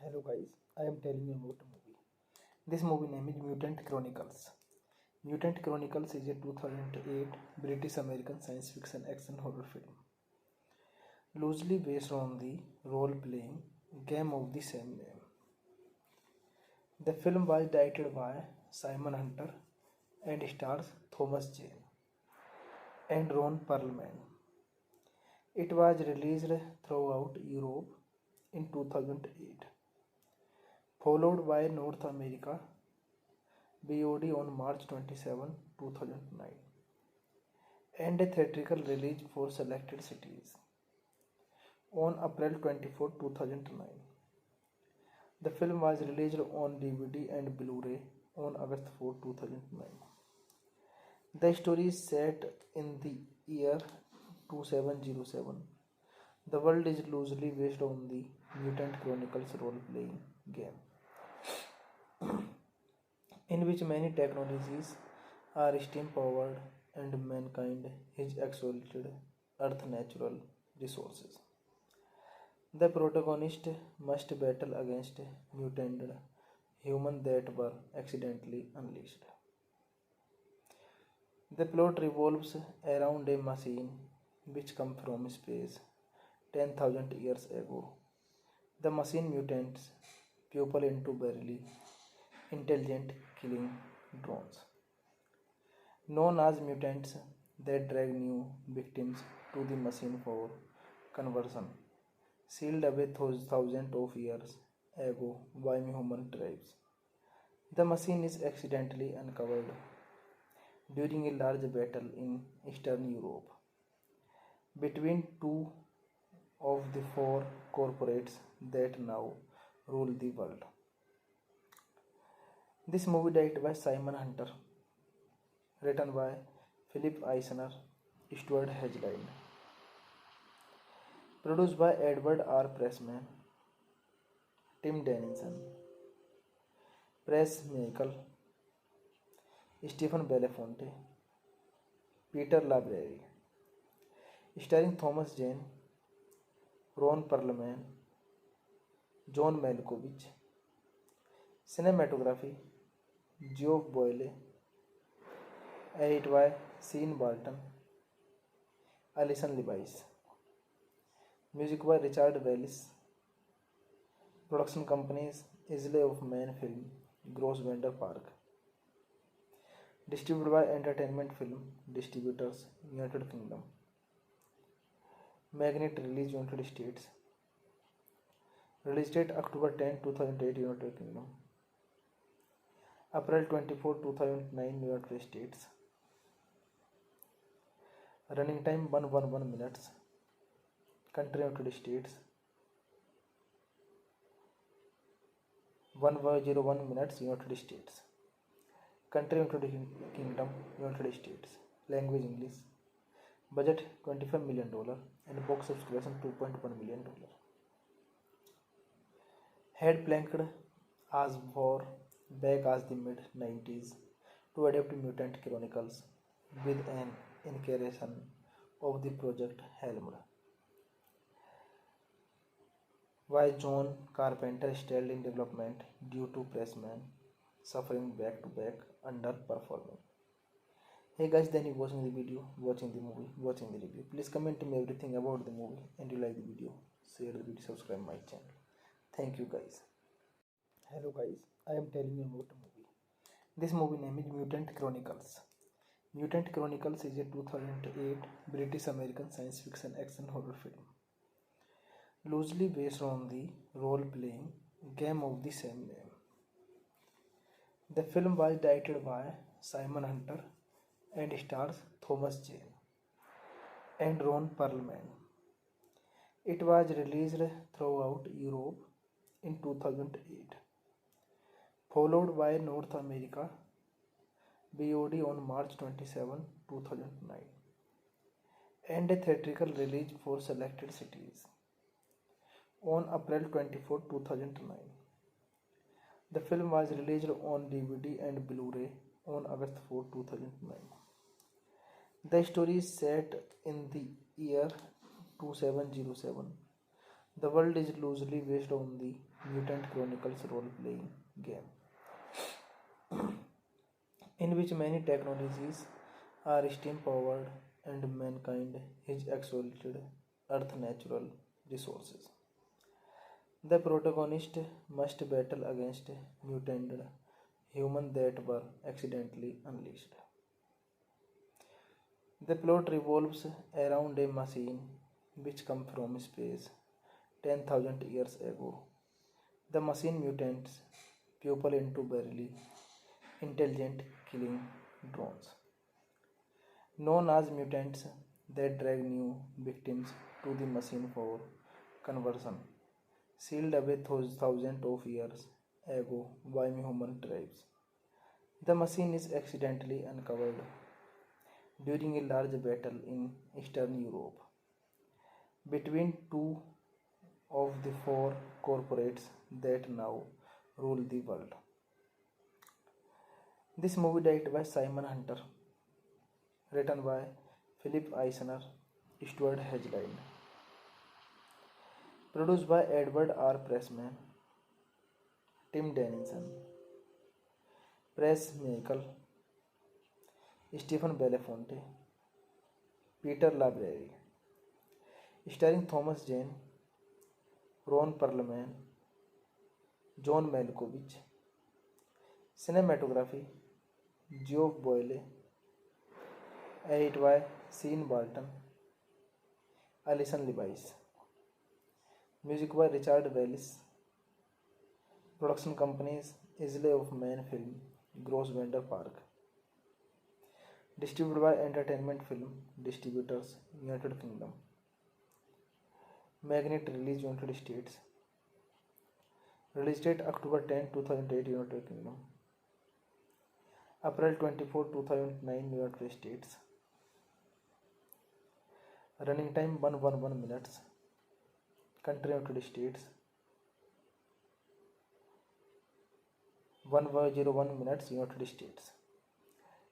Hello guys, I am telling you about a movie. This movie name is Mutant Chronicles. Mutant Chronicles is a 2008 British American science fiction action horror film, loosely based on the role playing game of the same name. The film was directed by Simon Hunter and stars Thomas Jane and Ron Perlman. It was released throughout Europe in 2008, followed by North America VOD on March 27, 2009, and a theatrical release for selected cities on April 24, 2009. The film was released on DVD and Blu-ray on August 4, 2009. The story is set in the year 2707. The world is loosely based on the Mutant Chronicles role-playing game, in which many technologies are steam-powered and mankind has exploited Earth's natural resources. The protagonist must battle against mutated humans that were accidentally unleashed. The plot revolves around a machine which comes from space 10,000 years ago. The machine mutates people into barely intelligent killing drones, known as mutants, that drag new victims to the machine for conversion, sealed away thousands of years ago by human tribes. The machine is accidentally uncovered during a large battle in Eastern Europe between two of the four corporates that now rule the world. This movie directed by Simon Hunter, written by Philip Eisner, Stuart Hedgeline, produced by Edward R. Pressman, Tim Dennison, Press Michael, Stephen Belafonte, Peter Labreri, starring Thomas Jane, Ron Perlman, John Malkovich. Cinematography Geoff Boyle, edited by Sean Barton, Alison Levice. Music by Richard Bellis. Production companies Isle of Man Film, Grosvenor Park. Distributed by Entertainment Film Distributors, United Kingdom. Magnet release United States. Release date October 10, 2008, United Kingdom. April 24, 2009, United States. Running time 111 minutes. Country United States. 101 minutes, United States. Country United Kingdom, United States. Language English. Budget $25 million and box office collection $2.1 million. Had planked as far back as the mid-90s to adapt Mutant Chronicles with an incarnation of the project helmed by John Carpenter, still in development due to Pressman suffering back-to-back underperforming. Hey guys, then you watching the video, watching the movie, watching the review. Please comment to me everything about the movie and you like the video. Share the video, subscribe my channel. Thank you guys. Hello guys, I am telling you about a movie. This movie name is Mutant Chronicles. Mutant Chronicles is a 2008 British American science fiction action horror film, loosely based on the role playing game of the same name. The film was directed by Simon Hunter and stars Thomas Jane and Ron Perlman. It was released throughout Europe in 2008, followed by North America VOD on March 27, 2009, and a theatrical release for selected cities on April 24, 2009. The film was released on DVD and Blu-ray on August 4, 2009. The story is set in the year 2707. The world is loosely based on the Mutant Chronicles role-playing game, in which many technologies are steam-powered and mankind has exploited Earth's natural resources. The protagonist must battle against mutated humans that were accidentally unleashed. The plot revolves around a machine which comes from space 10,000 years ago. The machine mutates people into barely intelligent killing drones, known as mutants, that drag new victims to the machine for conversion, sealed away thousands of years ago by human tribes. The machine is accidentally uncovered during a large battle in Eastern Europe between two of the four corporates that now rule the world. This movie directed by Simon Hunter, written by Philip Eisner, Stuart Hedgeland, produced by Edward R. Pressman, Tim Dennison, Press Michael, Stephen Belafonte, Peter Labreri, starring Thomas Jane, Ron Perlman, John Malkovich. Cinematography Geoff Boyle, edited by Sean Barton, Alison Levice. Music by Richard Bellis. Production companies Isle of Man Film, Grosvenor Park. Distributed by Entertainment Film Distributors, United Kingdom. Magnet release United States. Release date October 10, 2008, United Kingdom. April 24, 2009, United States. Running time 111 minutes. Country United States. 101 minutes, United States.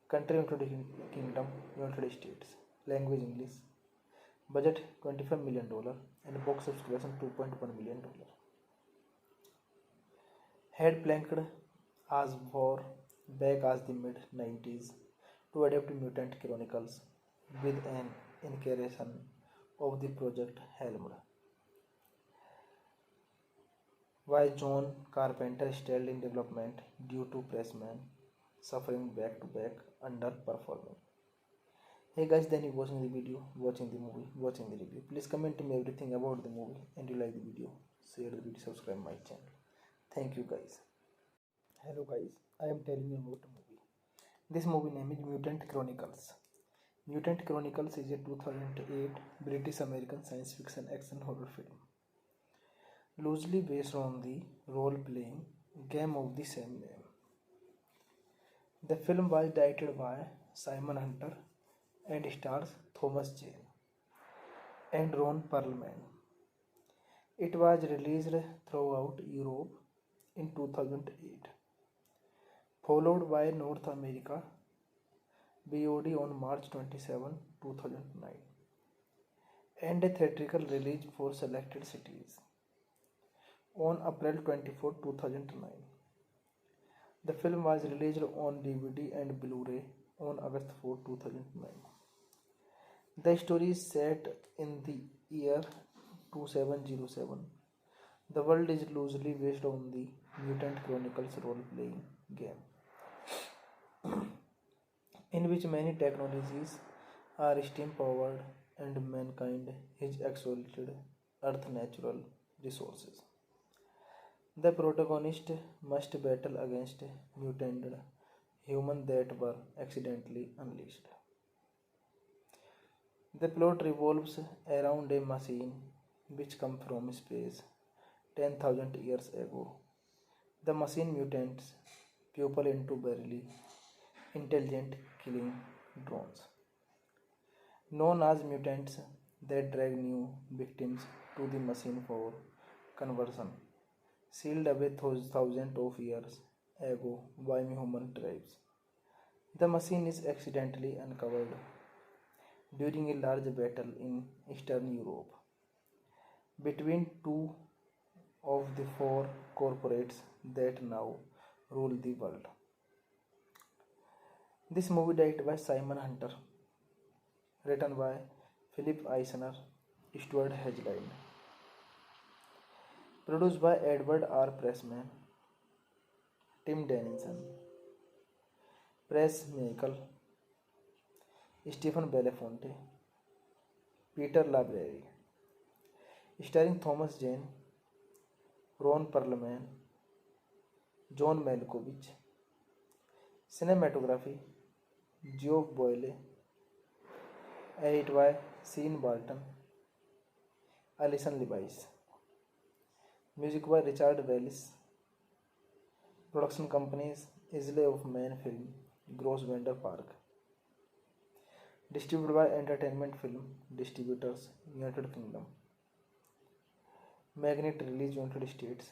Country United Kingdom, United States. Language English. Budget $25 million and box office collection $2.1 million. Had planked as far back as the mid-90s to adapt Mutant Chronicles with an incarnation of the project helmed by John Carpenter, still in development due to Pressman suffering back-to-back underperforming. Hey guys, then you watching the video, watching the movie, watching the review. Please comment me everything about the movie and you like the video. Share the video, subscribe my channel. Thank you guys. Hello guys, I am telling you about the movie. This movie name is Mutant Chronicles. Mutant Chronicles is a 2008 British American science fiction action horror film, loosely based on the role-playing game of the same name. The film was directed by Simon Hunter and stars Thomas Jane and Ron Perlman. It was released throughout Europe in 2008, followed by North America VOD on March 27, 2009, and a theatrical release for selected cities on April 24, 2009. The film was released on DVD and Blu-ray on August 4, 2009. The story is set in the year 2707. The world is loosely based on the Mutant Chronicles role-playing game, in which many technologies are steam-powered and mankind has exploited Earth's natural resources. The protagonist must battle against mutated humans that were accidentally unleashed. The plot revolves around a machine which comes from space 10,000 years ago. The machine mutates people into barely intelligent killing drones, known as mutants, that drag new victims to the machine for conversion, sealed away thousands of years ago by human tribes. The machine is accidentally uncovered during a large battle in Eastern Europe between two of the four corporates that now rule the world. This movie directed by Simon Hunter, written by Philip Eisner, Stuart Hedgeline, produced by Edward R. Pressman, Tim Dennison, Press Michael, Stephen Belafonte, Peter Labreri, starring Thomas Jane, Ron Perlman, John Malkovich. Cinematography Geoff Boyle, edited by Sean Barton, Alison Levice. Music by Richard Bellis. Production companies Isle of Man Film, Grosvenor Park. Distributed by Entertainment Film Distributors, United Kingdom. Magnet release United States.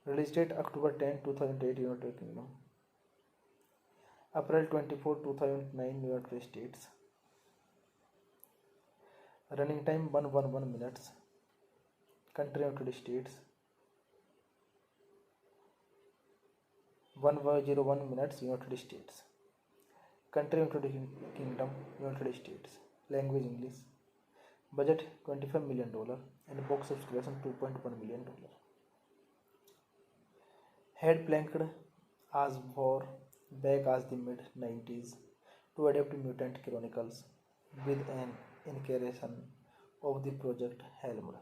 Release date October 10, 2008 United Kingdom. April 24, 2009 United States. Running time 111 minutes. Country United States. 101 minutes United States. Country United Kingdom, United States. Language English. Budget $25 million and box office collection $2.1 million. Had planked as far back as the mid-90s to adapt Mutant Chronicles with an incarnation of the project helmed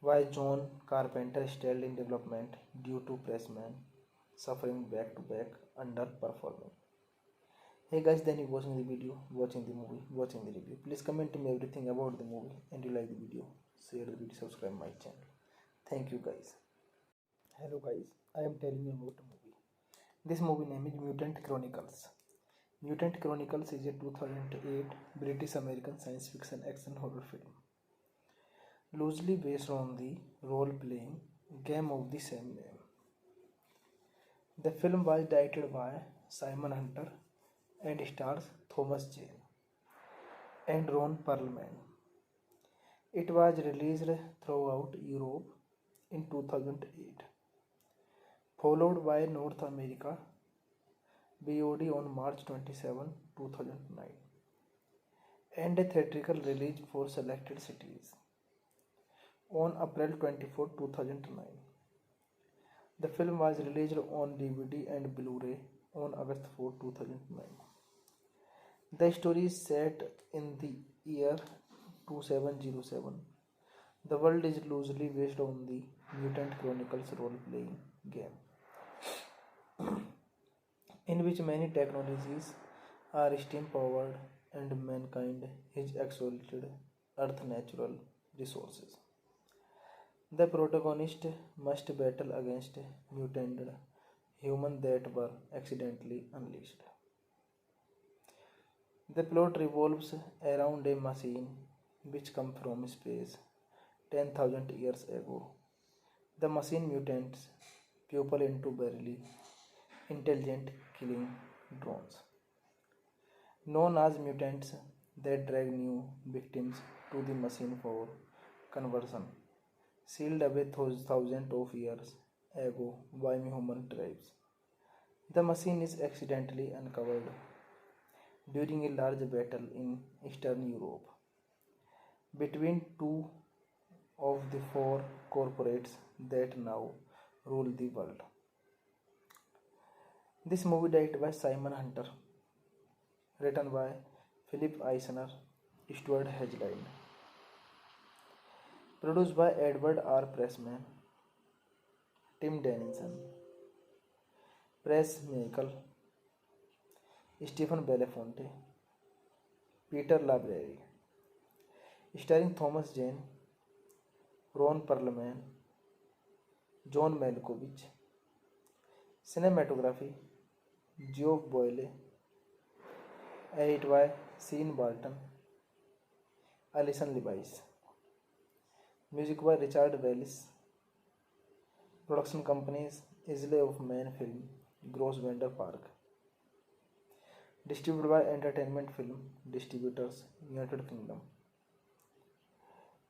by John Carpenter, still in development due to Pressman suffering back-to-back underperforming. Hey guys, then you watching the video, watching the movie, watching the review. Please comment me everything about the movie and you like the video, share the video, subscribe my channel. Thank you guys. Hello guys, I am telling you about a movie. This movie name is Mutant Chronicles. Mutant Chronicles is a 2008 British American science fiction action horror film, loosely based on the role-playing game of the same name. The film was directed by Simon Hunter and stars Thomas Jane and Ron Perlman. It was released throughout Europe in 2008, followed by North America VOD on March 27, 2009, and a theatrical release for selected cities on April 24, 2009. The film was released on DVD and Blu-ray on August 4, 2009. The story is set in the year 2707. The world is loosely based on the Mutant Chronicles role-playing game, in which many technologies are steam-powered and mankind has exploited Earth's natural resources. The protagonist must battle against mutated humans that were accidentally unleashed. The plot revolves around a machine which comes from space 10,000 years ago. The machine mutates people into barely intelligent killing drones, known as mutants, that drag new victims to the machine for conversion, sealed away thousands of years ago by human tribes. The machine is accidentally uncovered during a large battle in Eastern Europe between two of the four corporates that now rule the world. This movie directed by Simon Hunter, written by Philip Eisner, Stuart Hedgeline, produced by Edward R. Pressman, Tim Dennison, Press Michael, Stephen Belafonte, Peter Labreri, starring Thomas Jane, Ron Perlman, John Malkovich. Cinematography Geoff Boyle, edited by Sean Barton, Alison Levice. Music by Richard Bellis. Production companies Isle of Man Film, Grosvenor Park. Distributed by Entertainment Film Distributors, United Kingdom.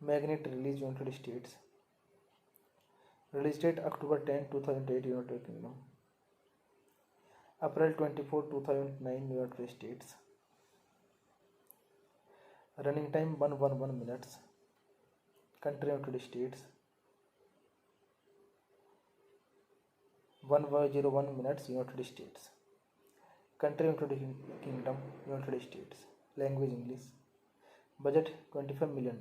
Magnet released United States. Release date October 10, 2008 United Kingdom. April 24, 2009 United States. Running time 111 minutes. Country United States. 101 minutes United States. Country United Kingdom United States. Language English. Budget $25 million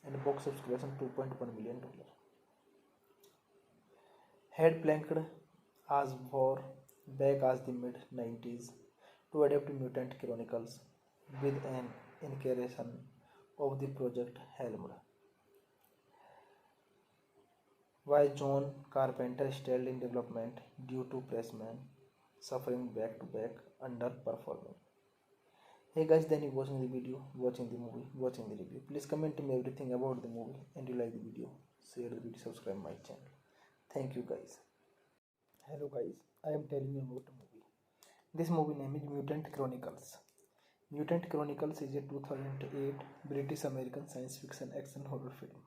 and box office collection $2.1 million. Had planked as far back as the mid 90s to adapt Mutant Chronicles with an incarnation of the project helmed by John Carpenter, still in development due to Pressman suffering back to back underperforming. Hey guys, then you watching the video, watching the movie, watching the review. Please comment me everything about the movie and you like the video, share the video, subscribe my channel. Thank you guys. Hello guys, I am telling you about a movie. This movie name is Mutant Chronicles. Mutant Chronicles is a 2008 British American science fiction action horror film,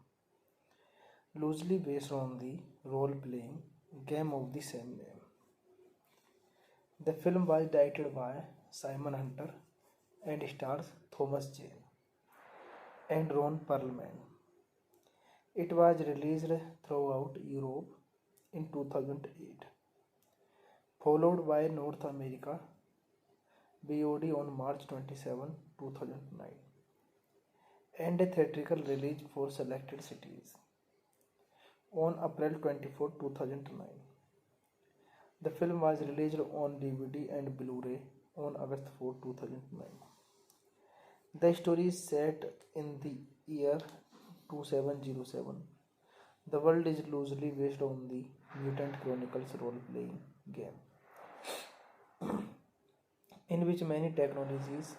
loosely based on the role-playing game of the same name. The film was directed by Simon Hunter and stars Thomas Jane and Ron Perlman. It was released throughout Europe in 2008, followed by North America VOD on March 27, 2009, and a theatrical release for selected cities on April 24, 2009. The film was released on DVD and Blu-ray on August 4, 2009. The story is set in the year 2707. The world is loosely based on the Mutant Chronicles role-playing game, in which many technologies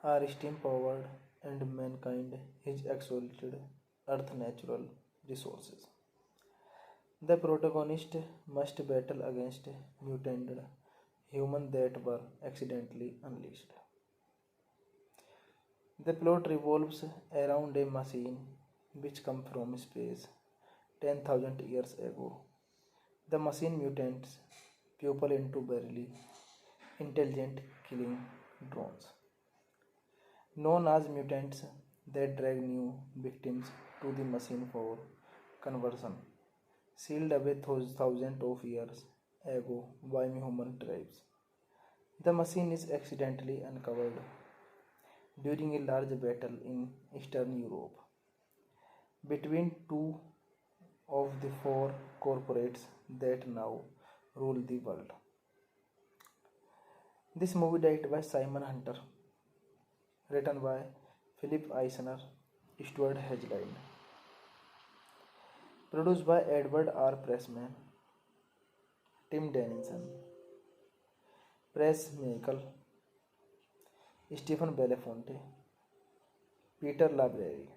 are steam-powered and mankind has exploited Earth's natural resources. The protagonist must battle against mutated humans that were accidentally unleashed. The plot revolves around a machine which comes from space 10,000 years ago. The machine mutates people into barely intelligent killing drones, known as mutants, that drag new victims to the machine for conversion, sealed away thousands of years ago by human tribes. The machine is accidentally uncovered during a large battle in Eastern Europe between two of the four corporates that now rule the world. This movie directed by Simon Hunter, written by Philip Eisner, Stuart Hedgeland, produced by Edward R. Pressman, Tim Dennison, Press Michael, Stephen Belafonte, Peter Labreri,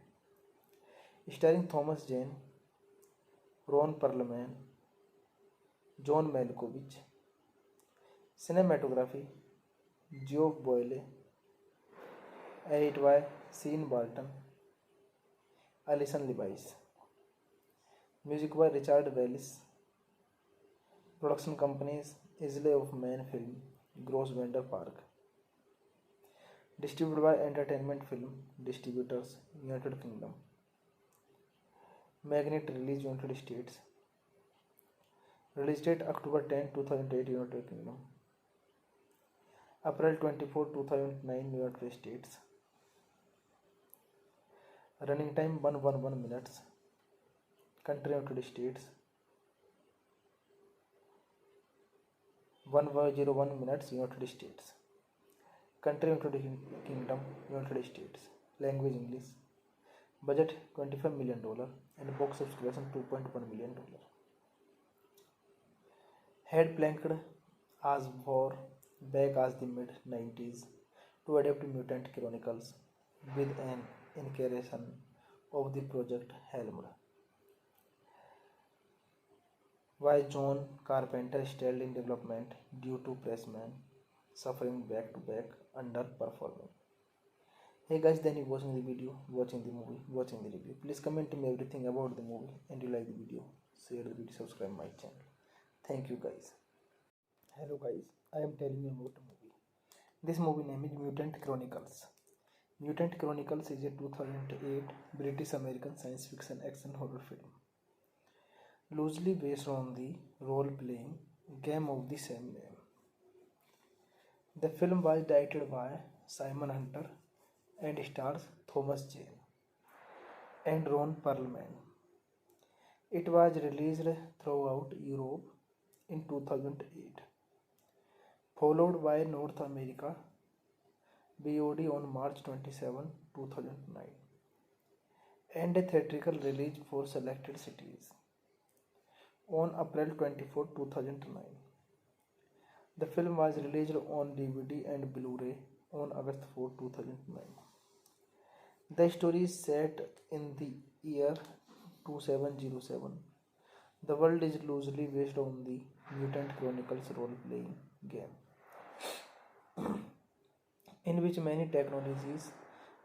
starring Thomas Jane, Ron Perlman, John Malkovich. Cinematography Geoff Boyle, edited by Sean Barton, Alison Levice. Music by Richard Bellis. Production companies Islay of Man Film, Grosvenor Park. Distributed by Entertainment Film Distributors, United Kingdom. Magnet released United States. Release date October 10, 2008 United Kingdom. April 24, 2009 United States. Running time 111 minutes. Country United States. 101 minutes United States. Country United Kingdom United States. Language English. Budget $25 million and box office collection $2.1 million. Had planked as far back as the mid 90s to adapt Mutant Chronicles with an incarnation of the project helmed by John Carpenter, still in development due to Pressman suffering back to back underperforming. Hey guys, then you watching the video, watching the movie, watching the review. Please comment me everything about the movie and you like the video. Share the video, subscribe my channel. Thank you guys. Hello guys, I am telling you about a movie. This movie name is Mutant Chronicles. Mutant Chronicles is a 2008 British American science fiction action horror film, loosely based on the role playing game of the same name. The film was directed by Simon Hunter and stars Thomas Jane and Ron Perlman. It was released throughout Europe in 2008, followed by North America VOD on March 27, 2009, and a theatrical release for selected cities on April 24, 2009. The film was released on DVD and Blu-ray on August 4, 2009. The story is set in the year 2707. The world is loosely based on the Mutant Chronicles role-playing game, in which many technologies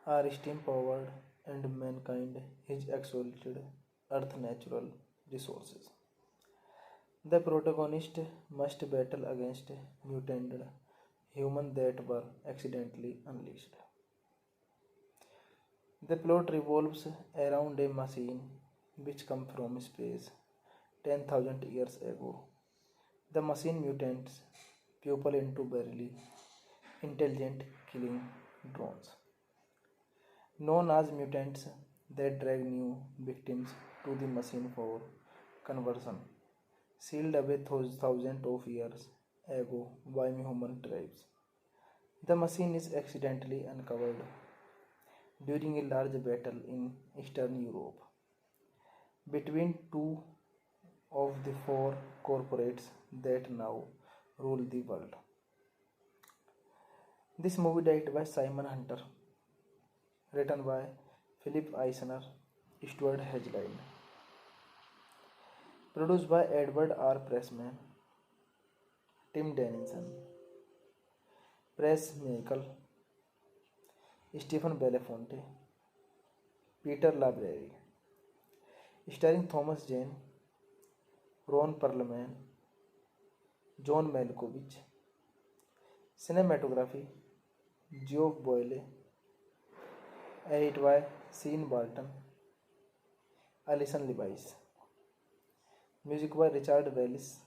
are steam-powered and mankind has exploited Earth's natural resources. The protagonist must battle against mutated humans that were accidentally unleashed. The plot revolves around a machine which comes from space 10,000 years ago. The machine mutates people into barely intelligent killing drones, known as mutants, that drag new victims to the machine for conversion, sealed away thousands of years ago by human tribes. The machine is accidentally uncovered during a large battle in Eastern Europe between two of the four corporates that now rule the world. This movie directed by Simon Hunter, written by Philip Eisner, Stuart Hedgeland, produced by Edward R. Pressman, Tim Dennison, Press Michael, Stephen Belafonte, Peter Labreri, starring Thomas Jane, Ron Perlman, John Malkovich. Cinematography Geoff Boyle, edited by Sean Barton, Alison Levice. Music by Richard Bellis.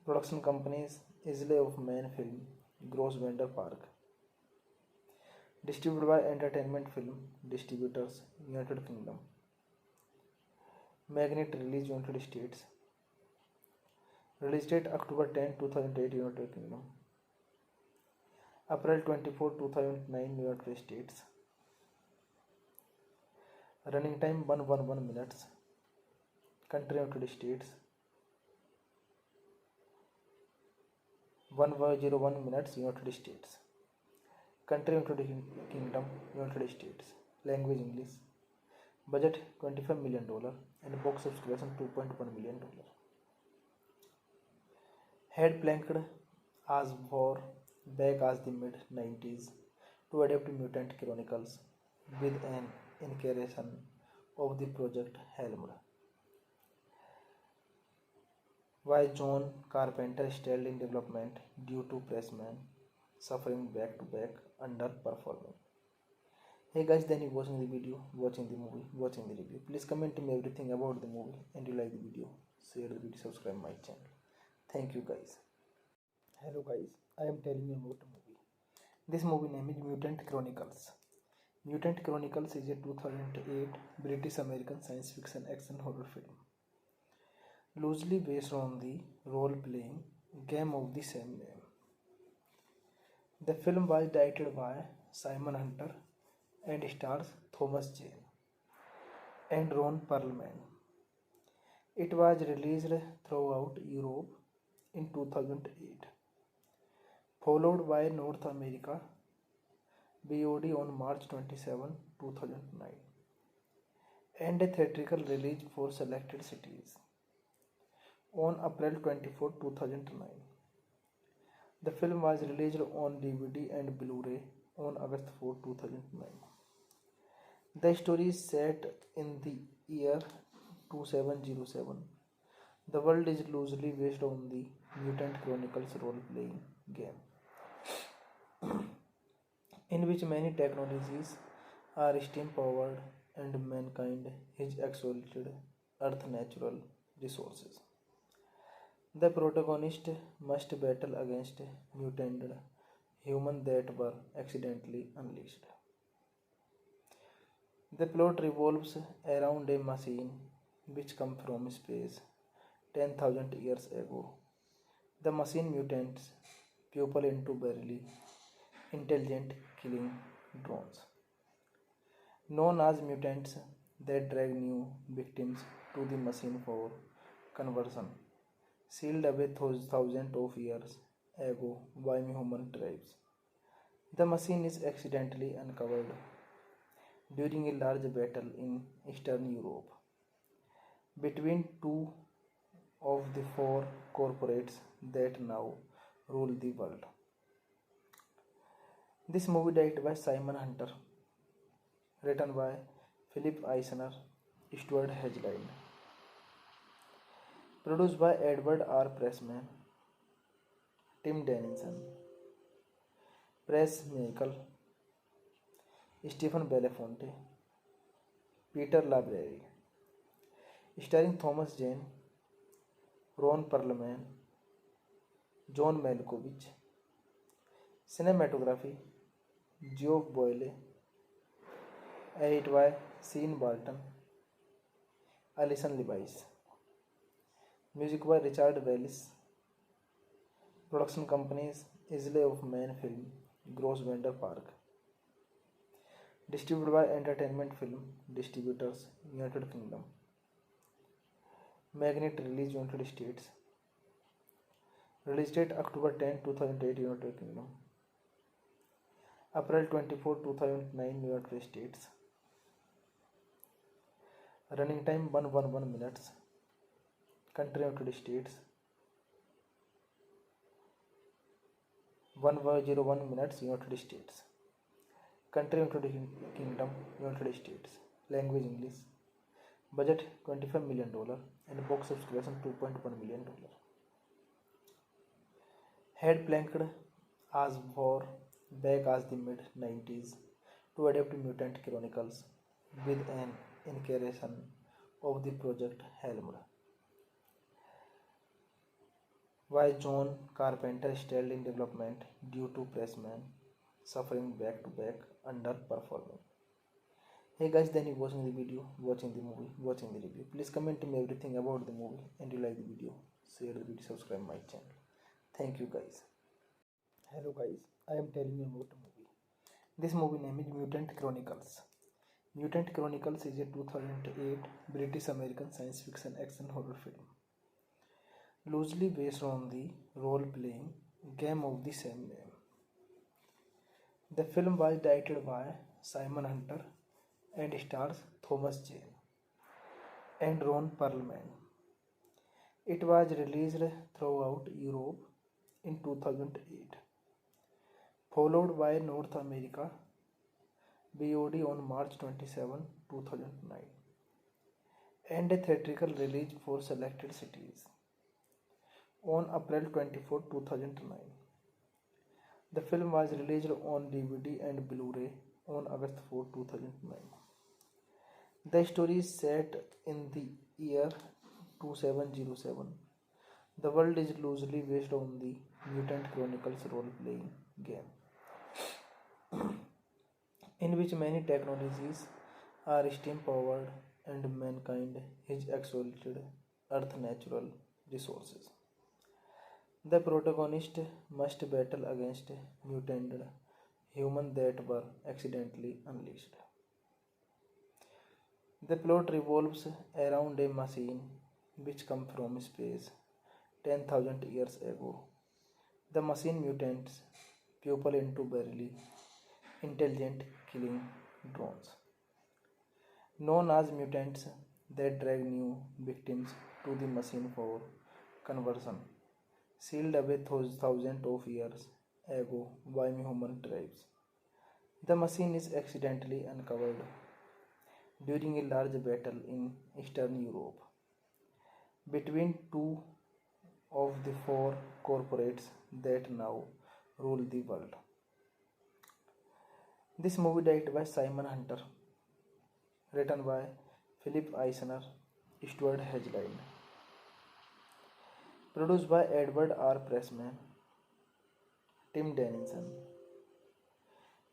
Production companies Isle of Man Film, Grosvenor Park. Distributed by Entertainment Film Distributors, United Kingdom. Magnet release United States. Release date October 10, 2008, United Kingdom. April 24, 2009, United States. Running time 111 minutes. Country United States. 101 minutes United States. Country United Kingdom, United States. Language English. Budget $25 million and box office collection $2.1 million. Had planked as far back as the mid-90s to adapt Mutant Chronicles with an incarnation of the project helmed by John Carpenter, still in development due to Pressman suffering back-to-back underperforming. Hey guys, then you watching the video, watching the movie, watching the review. Please comment me everything about the movie and you like the video. Share the video, subscribe my channel. Thank you guys. Hello guys, I am telling you about a movie. This movie name is Mutant Chronicles. Mutant Chronicles is a 2008 British American science fiction action horror film, loosely based on the role-playing game of the same name. The film was directed by Simon Hunter and stars Thomas Jane and Ron Perlman. It was released throughout Europe in 2008, followed by North America VOD on March 27, 2009, and a theatrical release for selected cities on April 24, 2009. The film was released on DVD and Blu-ray on August 4, 2009. The story is set in the year 2707. The world is loosely based on the Mutant Chronicles role-playing game, in which many technologies are steam-powered and mankind has exploited Earth's natural resources. The protagonist must battle against mutated humans that were accidentally unleashed. The plot revolves around a machine which comes from space 10,000 years ago. The machine mutates people into barely intelligent killing drones, known as mutants, that drag new victims to the machine for conversion, sealed away thousands of years ago by human tribes. The machine is accidentally uncovered during a large battle in Eastern Europe between two of the four corporates that now rule the world. This movie directed by Simon Hunter, written by Philip Eisner, Stuart Hedgeland, produced by Edward R. Pressman, Tim Dennison, Press Michael, Stephen Belafonte, Peter Labreri, starring Thomas Jane, Ron Perlman, John Malkovich. Cinematography Geoff Boyle, edited by Sean Barton, Alison Levice. Music by Richard Bellis. Production companies Isle of Man Film, Grosvenor Park. Distributed by Entertainment Film Distributors, United Kingdom. Magnet release United States. Release date October 10, 2008, United Kingdom. April 24, 2009, United States. Running time 111 minutes. Country United States. 101 minutes, United States. Country United Kingdom, United States. Language English. Budget $25 million and box office collection $2.1 million. Had planked as far back as the mid-90s to adapt Mutant Chronicles with an incarnation of the project helmed by John Carpenter, still in development due to Pressman suffering back-to-back underperforming. Hey guys, then you watching the video, watching the movie, watching the review. Please comment to me everything about the movie and you like the video. Share the video, subscribe my channel. Thank you guys. Hello guys, I am telling you about a movie. This movie name is Mutant Chronicles. Mutant Chronicles is a 2008 British American science fiction action horror film, loosely based on the role-playing game of the same name. The film was directed by Simon Hunter and stars Thomas Jane and Ron Perlman. It was released throughout Europe in 2008, followed by North America VOD on March 27, 2009, and a theatrical release for selected cities on April 24, 2009. The film was released on DVD and Blu-ray on August 4, 2009. The story is set in the year 2707. The world is loosely based on the Mutant Chronicles role-playing game, in which many technologies are steam-powered and mankind has exploited Earth's natural resources. The protagonist must battle against mutated humans that were accidentally unleashed. The plot revolves around a machine which comes from space 10,000 years ago. The machine mutates people into barely intelligent killing drones, known as mutants, that drag new victims to the machine for conversion, sealed away thousands of years ago by human tribes. The machine is accidentally uncovered during a large battle in Eastern Europe between two of the four corporates that now rule the world. This movie directed by Simon Hunter, written by Philip Eisner, Stuart Hedgeline, produced by Edward R. Pressman, Tim Dennison,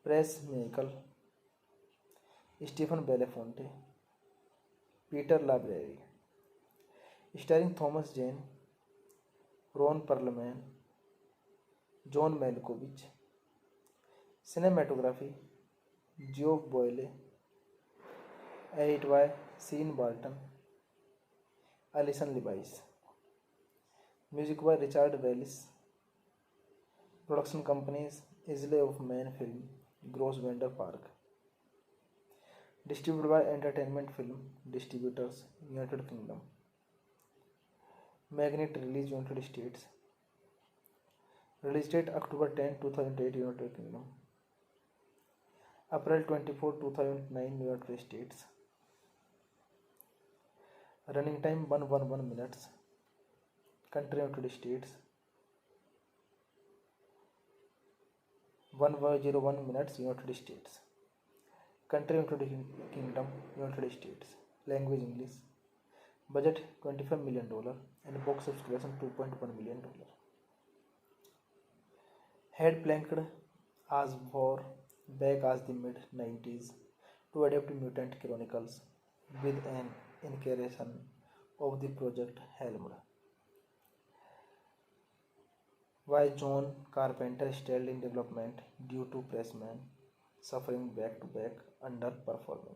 Press Michael, Stephen Belafonte, Peter Labreri, starring Thomas Jane, Ron Perlman, John Malkovich, cinematography Geoff Boyle, edited by Sean Barton, Alison Levice, music by Richard Bellis, production companies Isle of Man Film, Grosvenor Park, distributed by Entertainment Film Distributors, United Kingdom, Magnet release United States, release date October 10, 2008 United Kingdom, April 24, 2009 United States, running time 111 minutes, country United States, 101 minutes United States, country United Kingdom, United States, language English, budget $25 million and box office collection $2.1 million. Had planked as far back as the mid 90s to adapt Mutant Chronicles with an incarnation of the project helmed by John Carpenter still in development due to Pressman suffering back-to-back underperforming.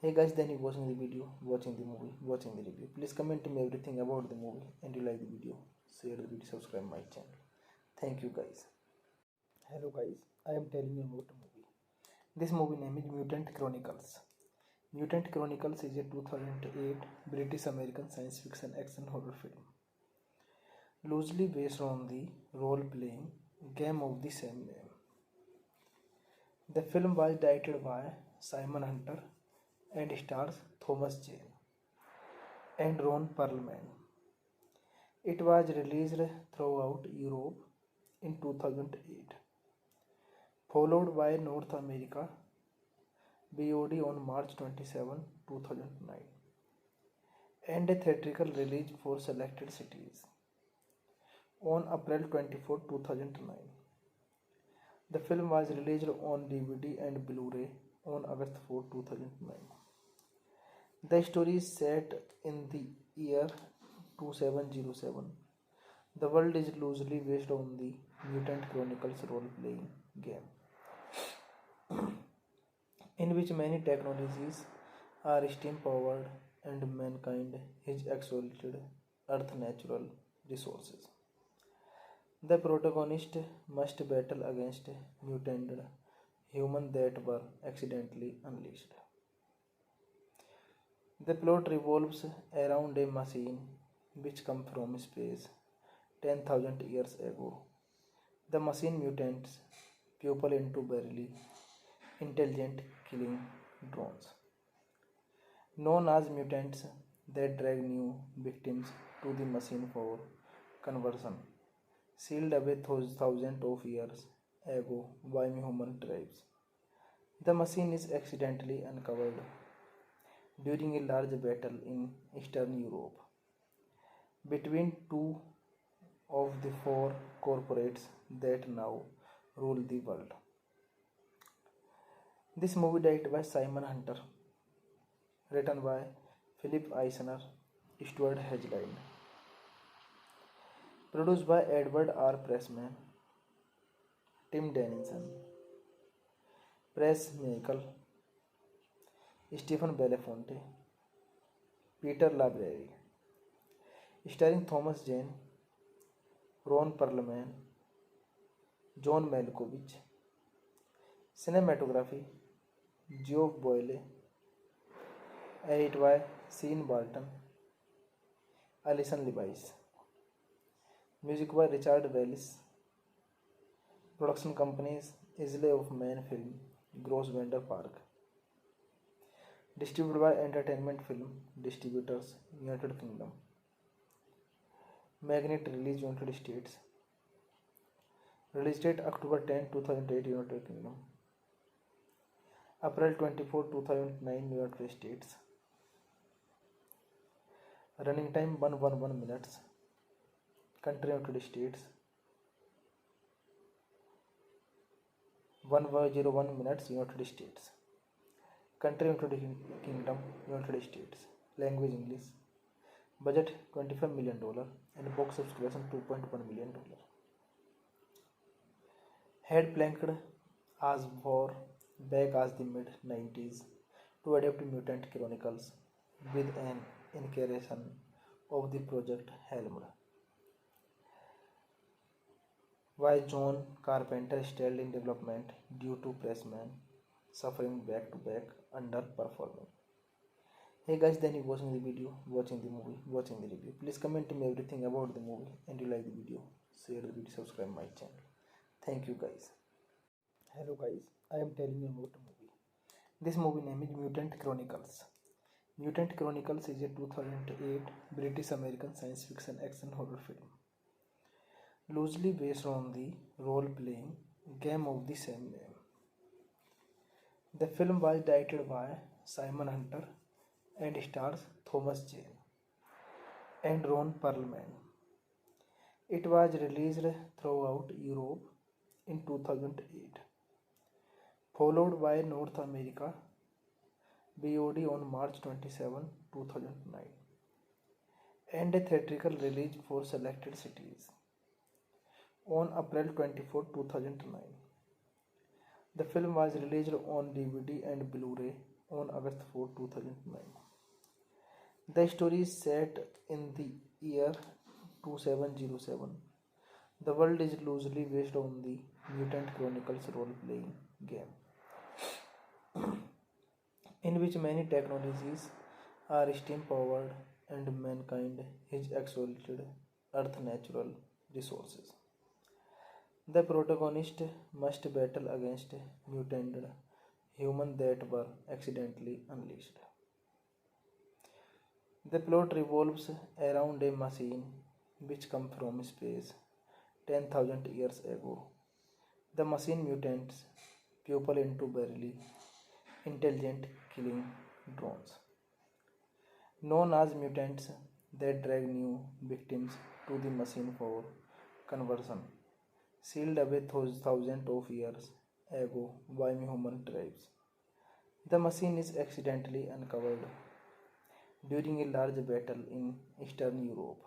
Hey guys, then you watching the video, watching the movie, watching the review. Please comment to me everything about the movie and you like the video, share the video, subscribe my channel. Thank you guys. Hello guys, I am telling you about the movie. This movie name is Mutant Chronicles. Mutant Chronicles is a 2008 British American science fiction action horror film, loosely based on the role-playing game of the same name. The film was directed by Simon Hunter and stars Thomas Jane and Ron Perlman. It was released throughout Europe in 2008, followed by North America VOD on March 27, 2009, and a theatrical release for selected cities on April 24, 2009. The film was released on DVD and Blu-ray on August 4, 2009. The story is set in the year 2707. The world is loosely based on the Mutant Chronicles role-playing game, in which many technologies are steam-powered and mankind has exploited Earth's natural resources. The protagonist must battle against mutated humans that were accidentally unleashed. The plot revolves around a machine which comes from space 10,000 years ago. The machine mutates people into barely intelligent killing drones, known as mutants, that drag new victims to the machine for conversion, sealed away thousands of years ago by human tribes. The machine is accidentally uncovered during a large battle in Eastern Europe between two of the four corporates that now rule the world. This movie directed by Simon Hunter, written by Philip Eisner, Stuart Hedgeline, produced by Edward R. Pressman, Tim Dennison, Press Michael, Stephen Belafonte, Peter Labreri, starring Thomas Jane, Ron Perlman, John Malkovich, cinematography Geoff Boyle, edited by Sean Barton, Alison Levice, music by Richard Bellis, production companies Isle of Man film, Grosvenor Park. Distributed by Entertainment Film Distributors, United Kingdom. Magnet release United States. Release date October 10, 2008, United Kingdom. April 24, 2009, United States. Running time 111 minutes. Country United States. 101 minutes, United States. Country United Kingdom, United States. Language English. Budget $25 million and box office collection $2.1 million. Had planked as far back as the mid-90s to adapt Mutant Chronicles with an incarnation of the project helmed why John Carpenter stalled in development due to pressman suffering back-to-back underperforming. Hey guys, then you watching the video, watching the movie, watching the review. Please comment me everything about the movie and you like the video. Share the video, subscribe my channel. Thank you guys. Hello guys, I am telling you about a movie. This movie name is Mutant Chronicles. Mutant Chronicles is a 2008 British American science fiction action horror film, loosely based on the role-playing game of the same name. The film was directed by Simon Hunter and stars Thomas Jane and Ron Perlman. It was released throughout Europe in 2008, followed by North America VOD on March 27, 2009, and a theatrical release for selected cities on April 24, 2009. The film was released on DVD and Blu-ray on August 4, 2009. The story is set in the year 2707. The world is loosely based on the Mutant Chronicles role-playing game, in which many technologies are steam-powered and mankind has exploited Earth's natural resources. The protagonist must battle against mutated humans that were accidentally unleashed. The plot revolves around a machine which comes from space 10,000 years ago. The machine mutates people into barely intelligent killing drones, known as mutants, that drag new victims to the machine for conversion, sealed away thousands of years ago by human tribes. The machine is accidentally uncovered during a large battle in Eastern Europe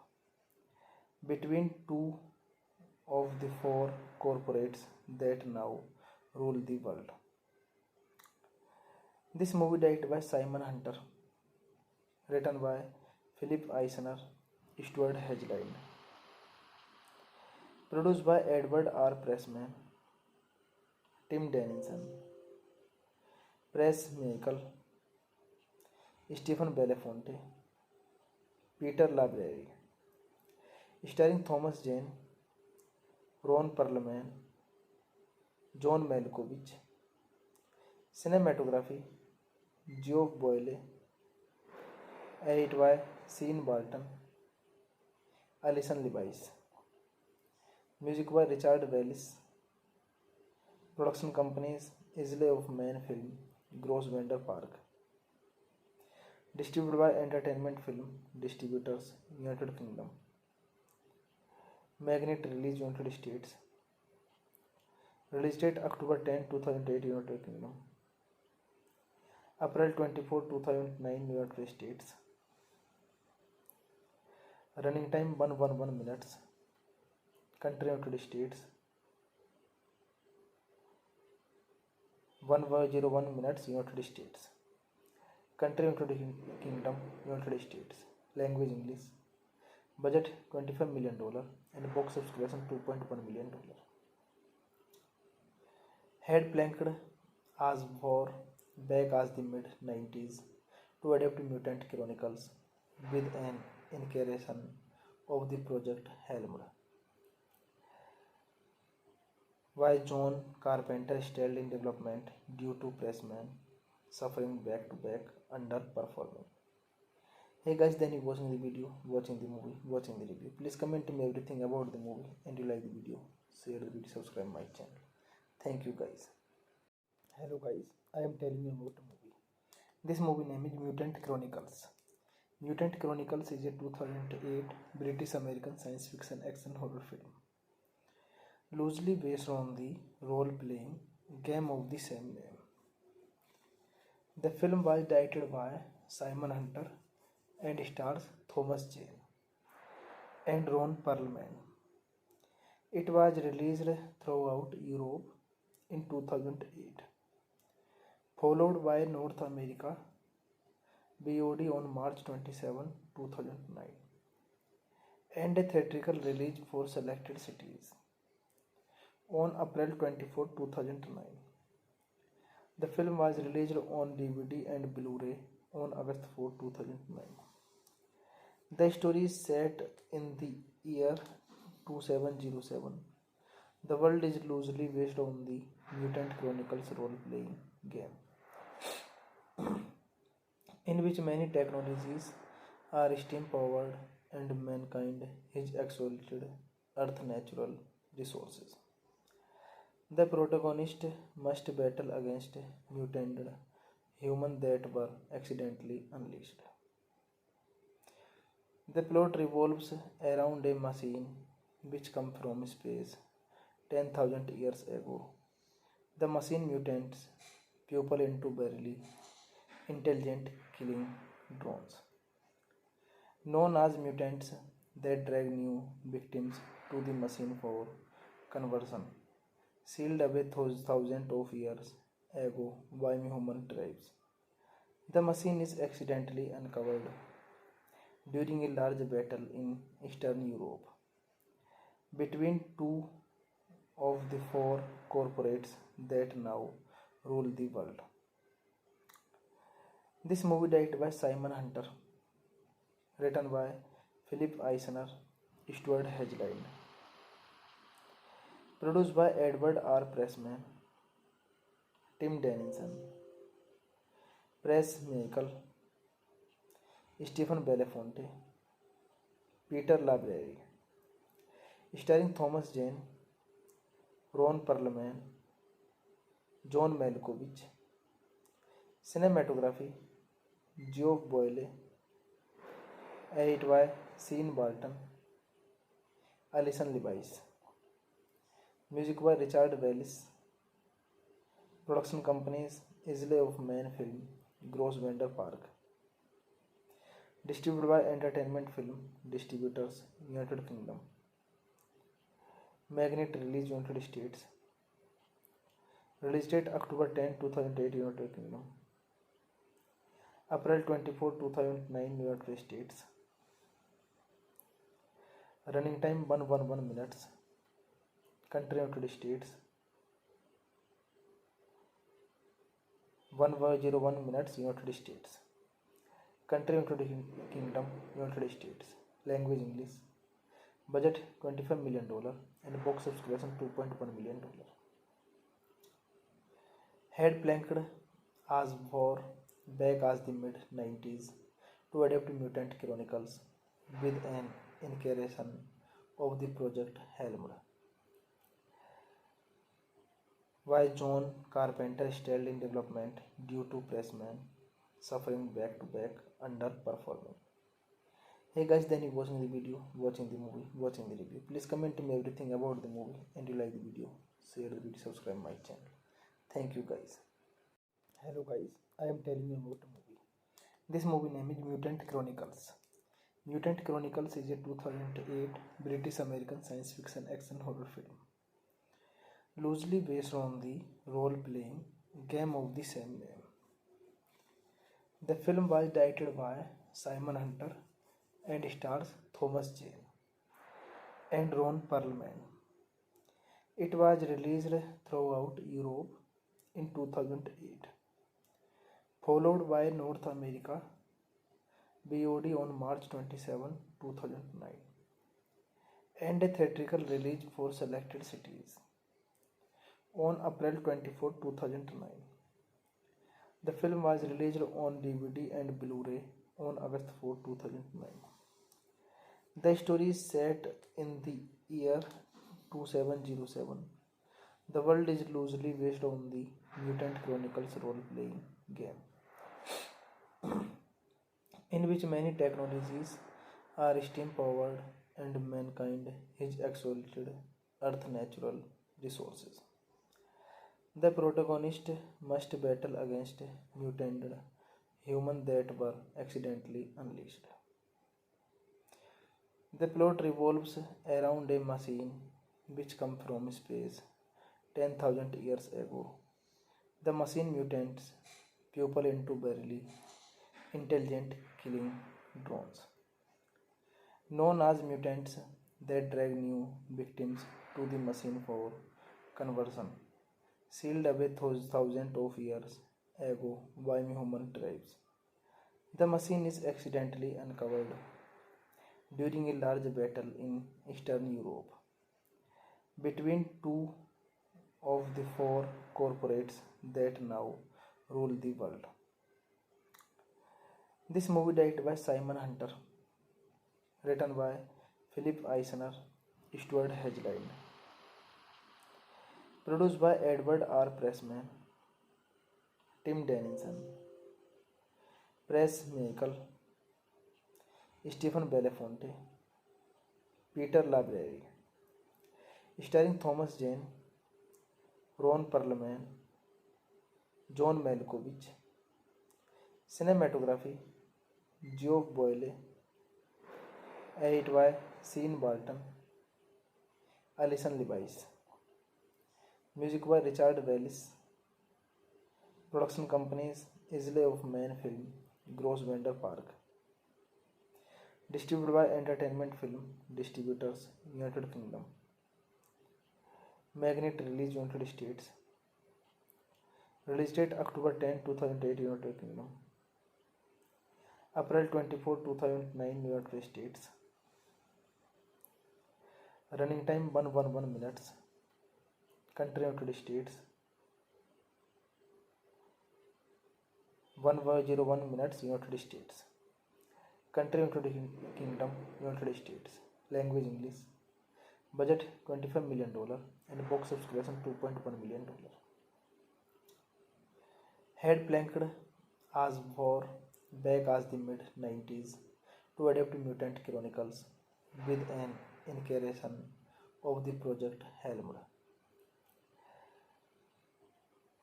between two of the four corporates that now rule the world. This movie directed by Simon Hunter, written by Philip Eisner, Stuart Hedgeline, produced by Edward R. Pressman, Tim Dennison, Press Michael, Stephen Belafonte, Peter Labreri, starring Thomas Jane, Ron Perlman, John Malkovich. Cinematography Geoff Boyle, edited by Sean Barton, Alison Levice. Music by Richard Wells. Production companies Isle of Man Film, Grosvenor Park. Distributed by Entertainment Film Distributors, United Kingdom. Magnet release United States. Release date October 10, 2008, United Kingdom. April 24, 2009, United States. Running time 111 minutes. Country United States. 101 minutes, United States. Country United Kingdom, United States. Language English. Budget $25 million and box office collection $2.1 million. Had planked as far back as the mid-90s to adapt Mutant Chronicles with an incarnation of the project helmed Why John Carpenter stalled in development due to pressman suffering back to back underperforming. Hey guys, then you watching the video, watching the movie, watching the review. Please comment to me everything about the movie and you like the video. Share the video, subscribe my channel. Thank you guys. Hello guys, I am telling you about a movie. This movie name is Mutant Chronicles. Mutant Chronicles is a 2008 British American science fiction action horror film, loosely based on the role-playing game of the same name. The film was directed by Simon Hunter and stars Thomas Jane and Ron Perlman. It was released throughout Europe in 2008, followed by North America VOD on March 27, 2009, and a theatrical release for selected cities on April 24, 2009. The film was released on DVD and Blu-ray on August 4, 2009. The story is set in the year 2707. The world is loosely based on the Mutant Chronicles role-playing game, in which many technologies are steam-powered and mankind has exploited Earth's natural resources. The protagonist must battle against mutated humans that were accidentally unleashed. The plot revolves around a machine which comes from space 10,000 years ago. The machine mutates people into barely intelligent killing drones, known as mutants, that drag new victims to the machine for conversion, sealed away thousands of years ago by human tribes. The machine is accidentally uncovered during a large battle in Eastern Europe between two of the four corporates that now rule the world. This movie directed by Simon Hunter, written by Philip Eisner, Stuart Hedgeland, produced by Edward R. Pressman, Tim Dennison, Press Michael, Stephen Belafonte, Peter Labreri, starring Thomas Jane, Ron Perlman, John Malkovich. Cinematography Geoff Boyle, edit by Sean Barton, Alison Levice. Music by Richard Bellis. Production companies Isle of Man Film, Grosvenor Park. Distributed by Entertainment Film Distributors, United Kingdom. Magnet release United States. Release date October 10, 2008, United Kingdom. April 24, 2009, United States. Running time 111 minutes. Country United States. 101 minutes, United States. Country United Kingdom, United States. Language English. Budget $25 million and box office collection $2.1 million. Had planked as far back as the mid-90s to adapt Mutant Chronicles with an incarnation of the project helmed. Why John Carpenter stalled in development due to pressman suffering back to back underperforming. Hey guys, then you watching the video, watching the movie, watching the review. Please comment to me everything about the movie and you like the video. Share the video, subscribe my channel. Thank you guys. Hello guys, I am telling you about a movie. This movie name is Mutant Chronicles. Mutant Chronicles is a 2008 British American science fiction action horror film, loosely based on the role-playing game of the same name. The film was directed by Simon Hunter and stars Thomas Jane and Ron Perlman. It was released throughout Europe in 2008, followed by North America VOD on March 27, 2009, and a theatrical release for selected cities on April 24, 2009. The film was released on DVD and Blu-ray on August 4, 2009. The story is set in the year 2707. The world is loosely based on the Mutant Chronicles role-playing game, in which many technologies are steam-powered and mankind has exploited Earth's natural resources. The protagonist must battle against mutated humans that were accidentally unleashed. The plot revolves around a machine which comes from space 10,000 years ago. The machine mutates people into barely intelligent killing drones, known as mutants, that drag new victims to the machine for conversion, sealed away thousands of years ago by human tribes. The machine is accidentally uncovered during a large battle in Eastern Europe between two of the four corporates that now rule the world. This movie directed by Simon Hunter, written by Philip Eisner, Stuart Hedgeland, produced by Edward R. Pressman, Tim Dennison, Press Michael, Stephen Belafonte, Peter Labreri, starring Thomas Jane, Ron Perlman, John Malkovich. Cinematography Geoff Boyle, edited by Sean Barton, Alison Levice. Music by Richard Wells. Production companies Isle of Man Film, Grosvenor Park. Distributed by Entertainment Film Distributors, United Kingdom. Magnet release United States. Release date October 10, 2008, United Kingdom. April 24, 2009, United States. Running time 111 minutes. Country United States. 101 minutes United States. Country United Kingdom, United States. Language English. Budget $25 million and box office collection $2.1 million. Had planked as far back as the mid-90s to adapt Mutant Chronicles with an incarnation of the project helmed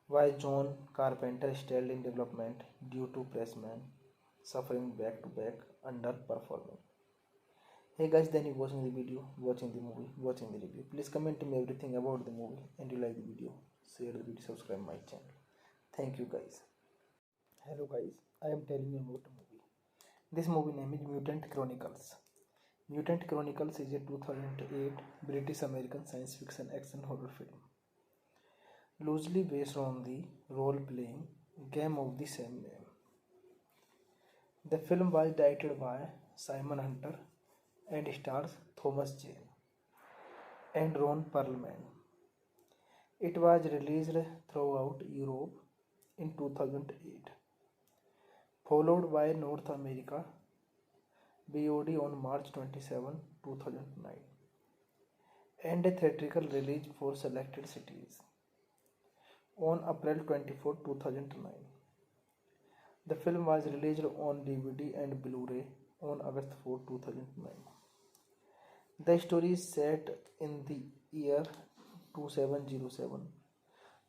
by John Carpenter, still in development due to Pressman suffering back-to-back underperforming. Hey guys, then you watching the video, watching the movie, watching the review. Please comment me everything about the movie and you like the video. Share the video, subscribe my channel. Thank you guys. Hello guys, I am telling you about a movie. This movie name is Mutant Chronicles. Mutant Chronicles is a 2008 British American science fiction action horror film, loosely based on the role-playing game of the same name. The film was directed by Simon Hunter and stars Thomas Jane and Ron Perlman. It was released throughout Europe in 2008, followed by North America VOD on March 27, 2009, and a theatrical release for selected cities on April 24, 2009. The film was released on DVD and Blu-ray on August 4, 2009. The story is set in the year 2707.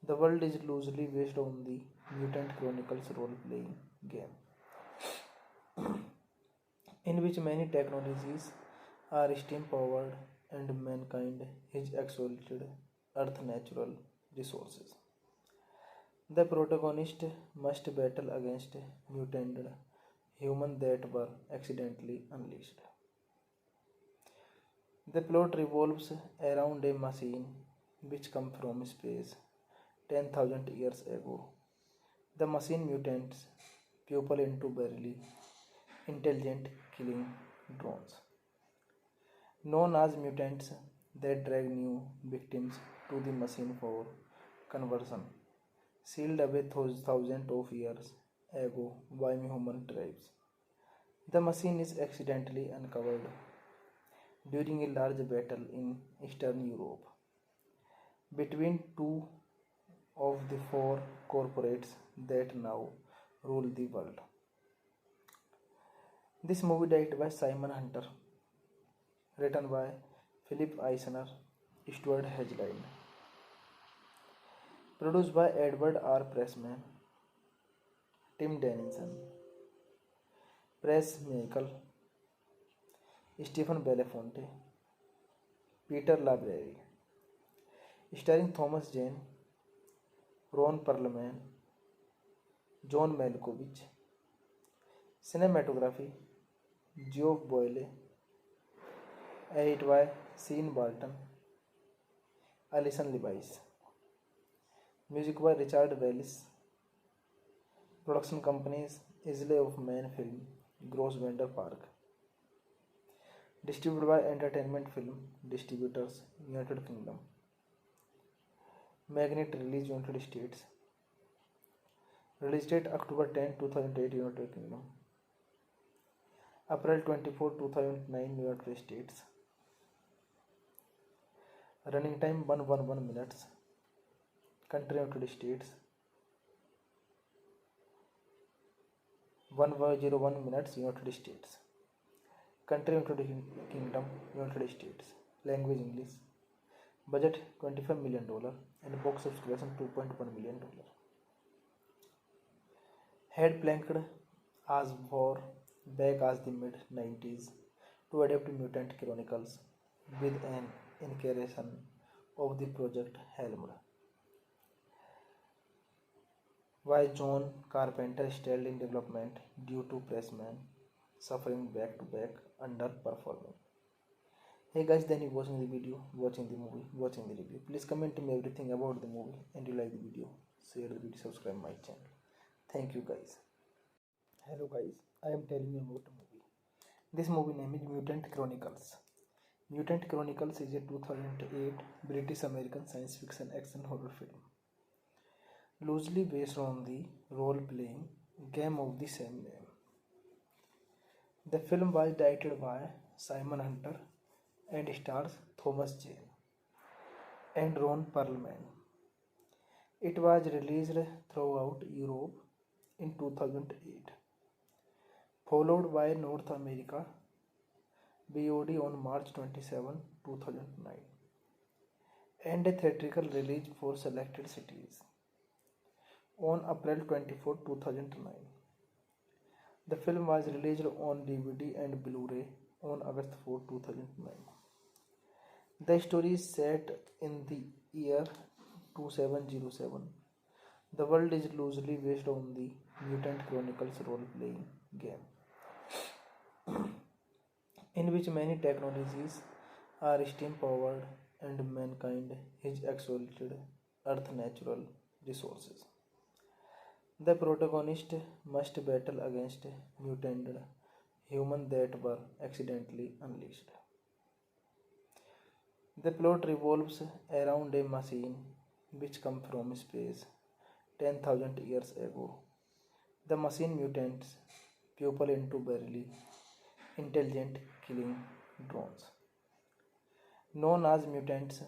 The world is loosely based on the Mutant Chronicles role-playing game, in which many technologies are steam-powered and mankind has exploited Earth's natural resources. The protagonist must battle against mutated humans that were accidentally unleashed. The plot revolves around a machine which comes from space 10,000 years ago. The machine mutates people into barely intelligent killing drones, known as mutants, that drag new victims to the machine for conversion, sealed away thousands of years ago by human tribes. The machine is accidentally uncovered during a large battle in Eastern Europe between two of the four corporates that now rule the world. This movie directed by Simon Hunter, written by Philip Eisner, Stuart Hedgeline, produced by Edward R. Pressman, Tim Dennison, Press Michael, Stephen Belafonte, Peter Labreri, starring Thomas Jane, Ron Perlman, John Malkovich. Cinematography Geoff Boyle, edited by Sean Barton, Alison Levice. Music by Richard Bellis. Production companies Isle of Man Film, Grosvenor Park. Distributed by Entertainment Film Distributors, United Kingdom. Magnet release United States. Release date October 10, 2008, United Kingdom. April 24, 2009, United States. Running time 111 minutes. Country United States. 101 minutes United States. Country United Kingdom, United States. Language English. Budget $25 million and box office collection $2.1 million. Had planked as far back as the mid-90s to adapt Mutant Chronicles with an incarnation of the project helmed by John Carpenter still in development due to Pressman suffering back-to-back underperforming. Hey guys, then you watching the video, watching the movie, watching the review. Please comment to me everything about the movie and you like the video. Share the video, subscribe my channel. Thank you guys. Hello guys, I am telling you about a movie. This movie name is Mutant Chronicles. Mutant Chronicles is a 2008 British American science fiction action horror film, loosely based on the role-playing game of the same name. The film was directed by Simon Hunter and stars Thomas Jane and Ron Perlman. It was released throughout Europe in 2008, followed by North America VOD on March 27, 2009, and a theatrical release for selected cities on April 24, 2009. The film was released on DVD and Blu-ray on August 4, 2009. The story is set in the year 2707. The world is loosely based on the Mutant Chronicles role-playing game, in which many technologies are steam-powered and mankind has exploited Earth's natural resources. The protagonist must battle against mutated humans that were accidentally unleashed. The plot revolves around a machine which comes from space 10,000 years ago. The machine mutates people into barely intelligent killing drones, known as mutants,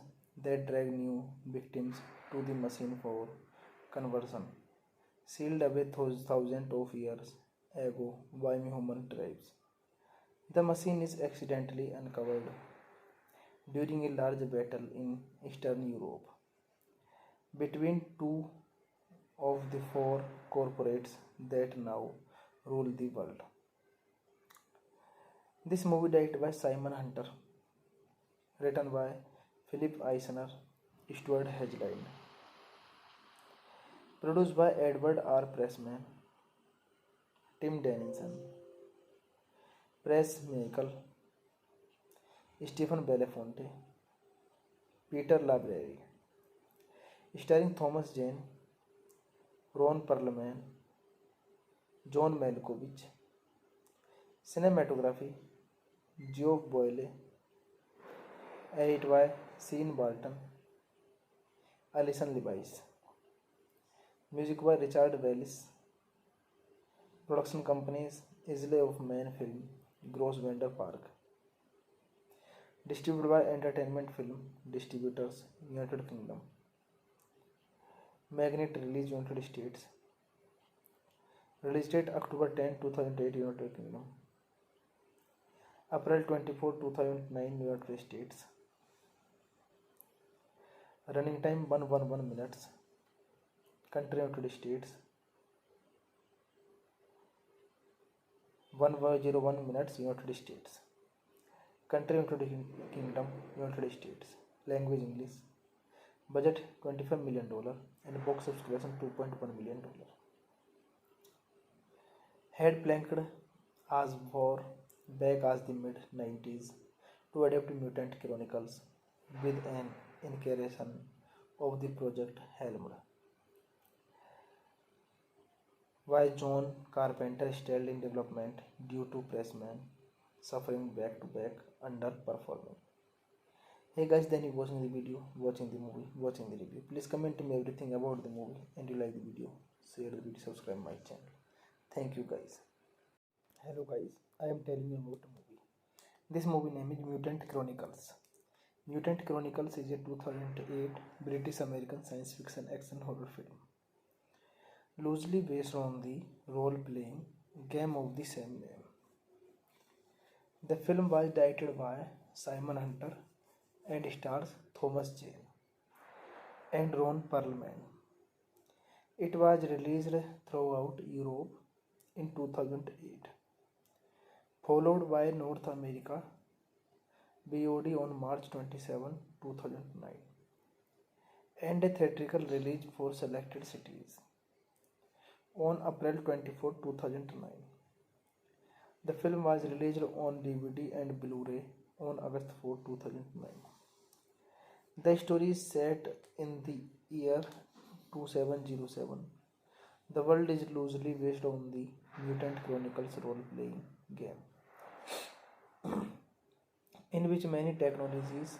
that drag new victims to the machine for conversion, sealed away thousands of years ago by human tribes. The machine is accidentally uncovered during a large battle in Eastern Europe between two of the four corporates that now rule the world. This movie directed by Simon Hunter, written by Philip Eisner, Stuart Hedgeline, produced by Edward R. Pressman, Tim Dennison, Press Michael, Stephen Belafonte, Peter Labreri, starring Thomas Jane, Ron Perlman, John Malkovich. Cinematography Geoff Boyle, edited by Sean Barton, Alison Levice. Music by Richard Bellis. Production companies Islay of Man Film, Grosvenor Park. Distributed by Entertainment Film Distributors, United Kingdom. Magnet release United States. Release date October 10, 2008 United Kingdom. April 24, 2009 United States. Running time 111 minutes. Country United States. 101 minutes United States. Country United Kingdom United States. Language English. Budget $25 million and box office collection $2.1 million. Had planked as far back as the mid-90s to adapt Mutant Chronicles with an incarnation of the project helmed by John Carpenter still in development due to pressman suffering back-to-back underperforming. Hey guys, then you watching the video, watching the movie, watching the review. Please comment to me everything about the movie and you like the video. Share the video, subscribe my channel. Thank you guys. Hello guys, I am telling you about the movie. This movie name is Mutant Chronicles. Mutant Chronicles is a 2008 British American science fiction action horror film, loosely based on the role-playing game of the same name. The film was directed by Simon Hunter and stars Thomas Jane and Ron Perlman. It was released throughout Europe in 2008, followed by North America VOD on March 27, 2009, and a theatrical release for selected cities on April 24, 2009. The film was released on DVD and Blu-ray on August 4, 2009. The story is set in the year 2707. The world is loosely based on the Mutant Chronicles role-playing game, in which many technologies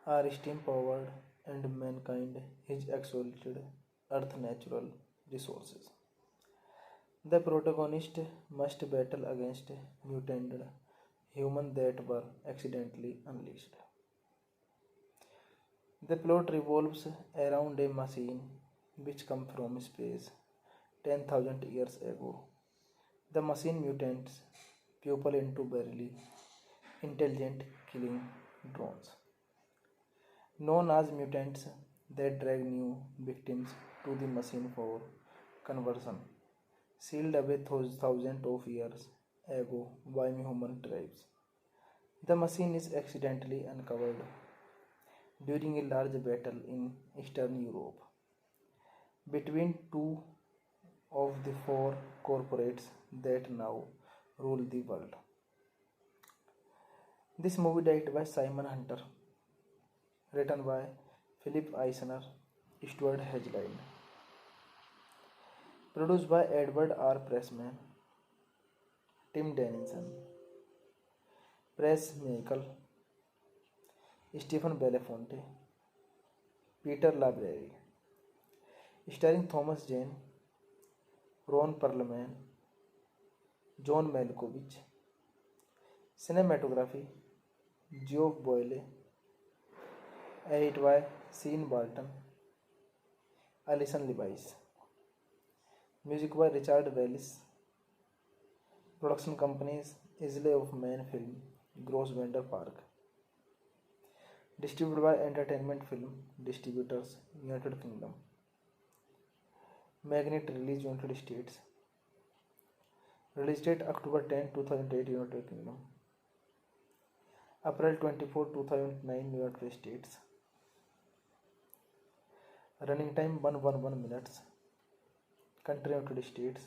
are steam-powered and mankind has exploited Earth's natural resources. The protagonist must battle against mutated humans that were accidentally unleashed. The plot revolves around a machine which comes from space 10,000 years ago. The machine mutates people into barely intelligent killing drones, known as mutants, that drag new victims to the machine for conversion, sealed away thousands of years ago by human tribes. The machine is accidentally uncovered during a large battle in Eastern Europe between two of the four corporates that now rule the world. This movie directed by Simon Hunter, written by Philip Eisner, Stuart Hedgeland, produced by Edward R. Pressman, Tim Dennison, Press Michael, Stephen Belafonte, Peter Labreri, starring Thomas Jane, Ron Perlman, John Malkovich. Cinematography Geoff Boyle, edited by Sean Barton, Alison Levice. Music by Richard Bellis. Production companies Islay of Man Film, Grosvenor Park. Distributed by Entertainment Film Distributors, United Kingdom. Magnet release United States. Release date October 10, 2008 United Kingdom. April 24, 2009 United States. Running time 111 minutes. Country United States.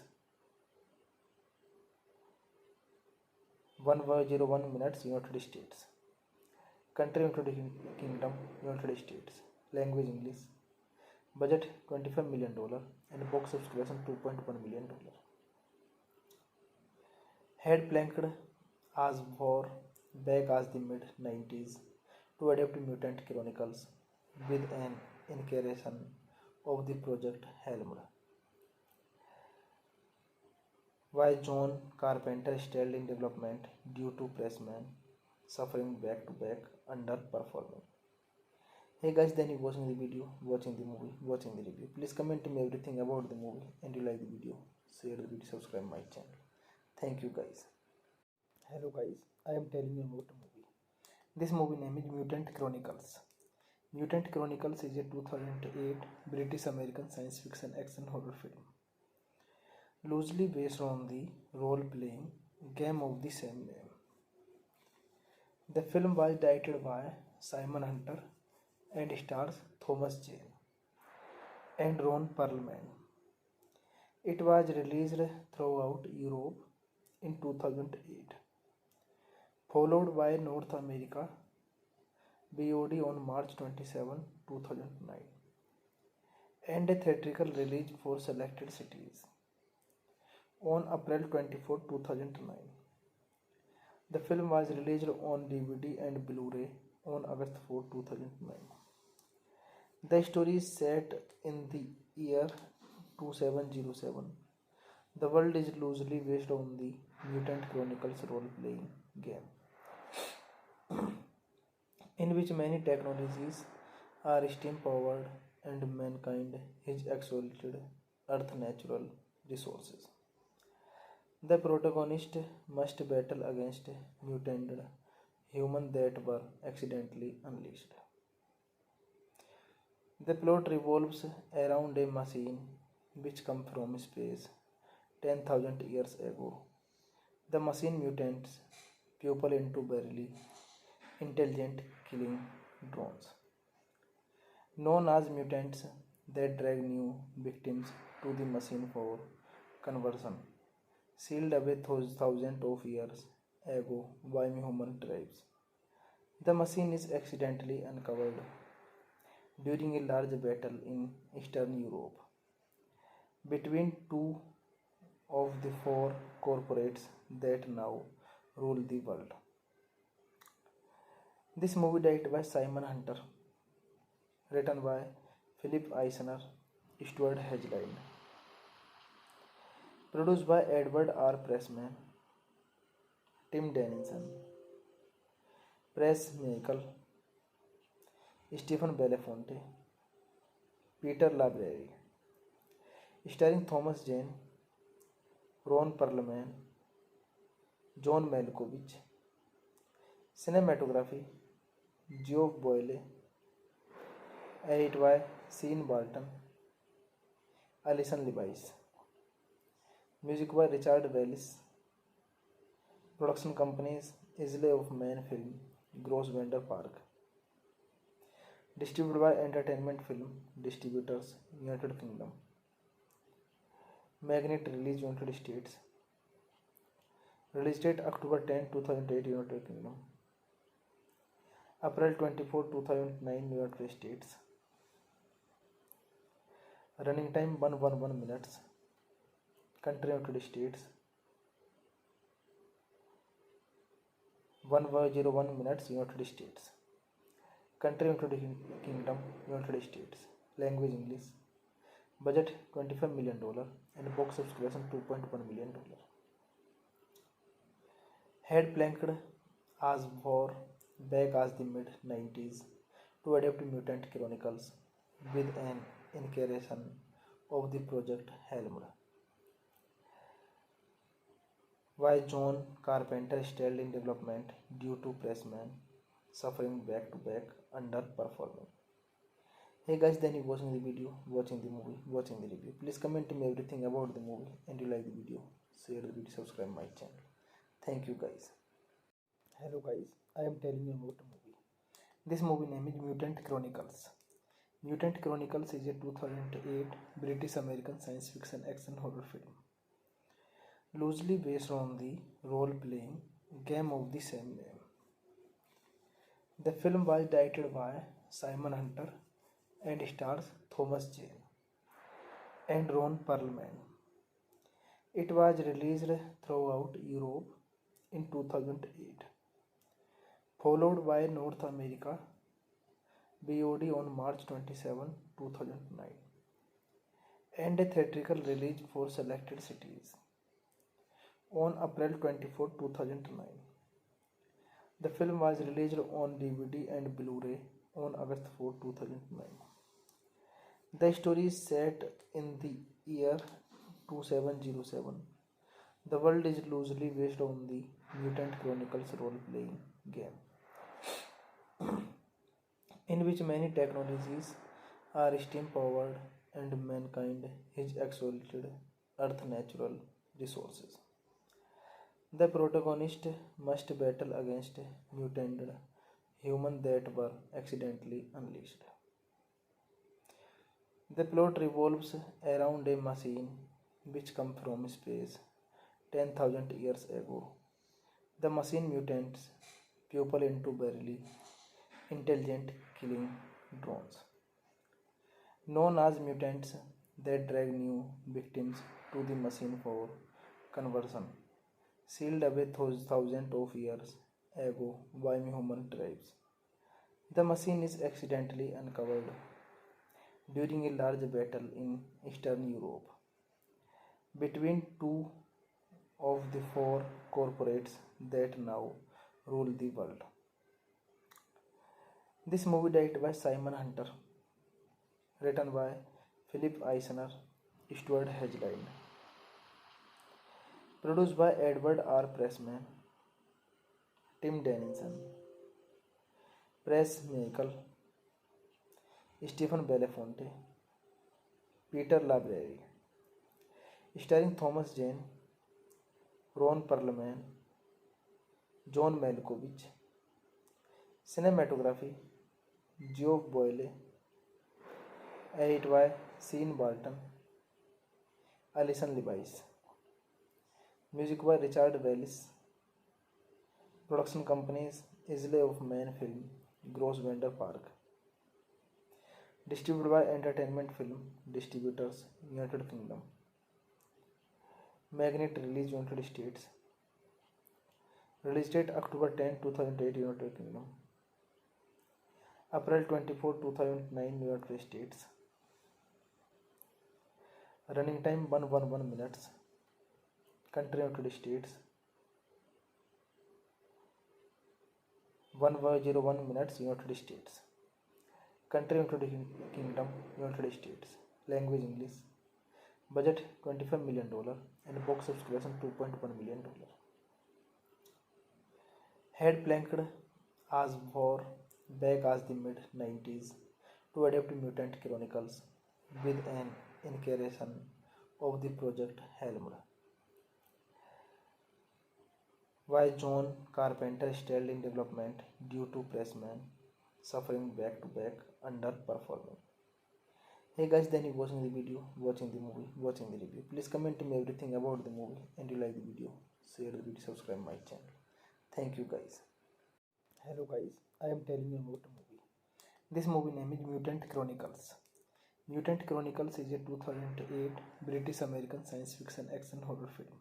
101 minutes United States. Country United Kingdom United States. Language English. Budget $25 million and box office collection $2.1 million. Had planked as far back as the mid-90s to adapt Mutant Chronicles with an incarnation of the project helmed Why John Carpenter stalled in development due to pressman suffering back to back underperforming. Hey guys, then you watching the video, watching the movie, watching the review. Please comment me everything about the movie and you like the video. Share the video, subscribe my channel. Thank you guys. Hello guys, I am telling you about a movie. This movie name is Mutant Chronicles. Mutant Chronicles is a 2008 British American science fiction action horror film, loosely based on the role-playing game of the same name. The film was directed by Simon Hunter and stars Thomas Jane and Ron Perlman. It was released throughout Europe in 2008, followed by North America VOD on March 27, 2009, and a theatrical release for selected cities on April 24, 2009. The film was released on DVD and Blu-ray on August 4, 2009. The story is set in the year 2707. The world is loosely based on the Mutant Chronicles role-playing game, in which many technologies are steam-powered and mankind has exploited Earth's natural resources. The protagonist must battle against mutated humans that were accidentally unleashed. The plot revolves around a machine which comes from space 10,000 years ago. The machine mutates people into barely intelligent killing drones, known as mutants, that drag new victims to the machine for conversion, sealed away thousands of years ago by human tribes. The machine is accidentally uncovered during a large battle in Eastern Europe between two of the four corporates that now rule the world. This movie directed by Simon Hunter, written by Philip Eisner, Stuart Hedgeland, produced by Edward R. Pressman, Tim Dennison, Press Michael, Stephen Belafonte, Peter Labreri, starring Thomas Jane, Ron Perlman, John Malkovich. Cinematography Geoff Boyle, edited by Sean Barton, Alison Levice. Music by Richard Bellis. Production companies Isle of Man Film, Grosvenor Park. Distributed by Entertainment Film Distributors, United Kingdom. Magnet release United States. Release date October 10, 2008, United Kingdom. April 24, 2009, United States. Running time 111 minutes. Country United States. 101 minutes, United States. Country United Kingdom, United States. Language English. Budget $25 million and box office collection $2.1 million. Had planked as far back as the mid-90s to adapt Mutant Chronicles with an incarnation of the project helmed. Why John Carpenter stalled in development due to pressman suffering back to back underperforming. Hey guys, then you watching the video, watching the movie, watching the review. Please comment me everything about the movie and you like the video. Share the video, subscribe my channel. Thank you guys. Hello guys, I am telling you about a movie. This movie name is Mutant Chronicles. Mutant Chronicles is a 2008 British American science fiction action horror film, loosely based on the role-playing game of the same name. The film was directed by Simon Hunter and stars Thomas Jane and Ron Perlman. It was released throughout Europe in 2008, followed by North America VOD on March 27, 2009, and a theatrical release for selected cities on April 24, 2009. The film was released on DVD and Blu-ray on August 4, 2009. The story is set in the year 2707. The world is loosely based on the Mutant Chronicles role-playing game, in which many technologies are steam-powered and mankind has exploited Earth's natural resources. The protagonist must battle against mutated humans that were accidentally unleashed. The plot revolves around a machine which comes from space 10,000 years ago. The machine mutates people into barely intelligent killing drones, known as mutants, that drag new victims to the machine for conversion, sealed away thousands of years ago by human tribes. The machine is accidentally uncovered during a large battle in Eastern Europe between two of the four corporates that now rule the world. This movie directed by Simon Hunter, written by Philip Eisner, Stuart Hedgeland, produced by Edward R. Pressman, Tim Dennison, Press Michael, Stephen Belafonte, Peter Labreri, starring Thomas Jane, Ron Perlman, John Malkovich. Cinematography Geoff Boyle, edited by Sean Barton, Alison Levice. Music by Richard Bellis. Production companies Isle of Man Film, Grosvenor Park. Distributed by Entertainment Film Distributors, United Kingdom. Magnet release United States. Release date October 10, 2008, United Kingdom. April 24, 2009, United States. Running time 111 minutes. Country United States. 101 minutes, United States. Country United Kingdom, United States. Language English. Budget $25 million and box office collection $2.1 million. Had planked as far back as the mid-90s to adapt Mutant Chronicles with an incarnation of the project helmed by John Carpenter, still in development due to Pressman suffering back-to-back underperforming. Hey guys, then you watching the video, watching the movie, watching the review. Please comment to me everything about the movie and you like the video. Share the video, subscribe my channel. Thank you guys. Hello guys, I am telling you about the movie. This movie name is Mutant Chronicles. Mutant Chronicles is a 2008 British American science fiction action horror film,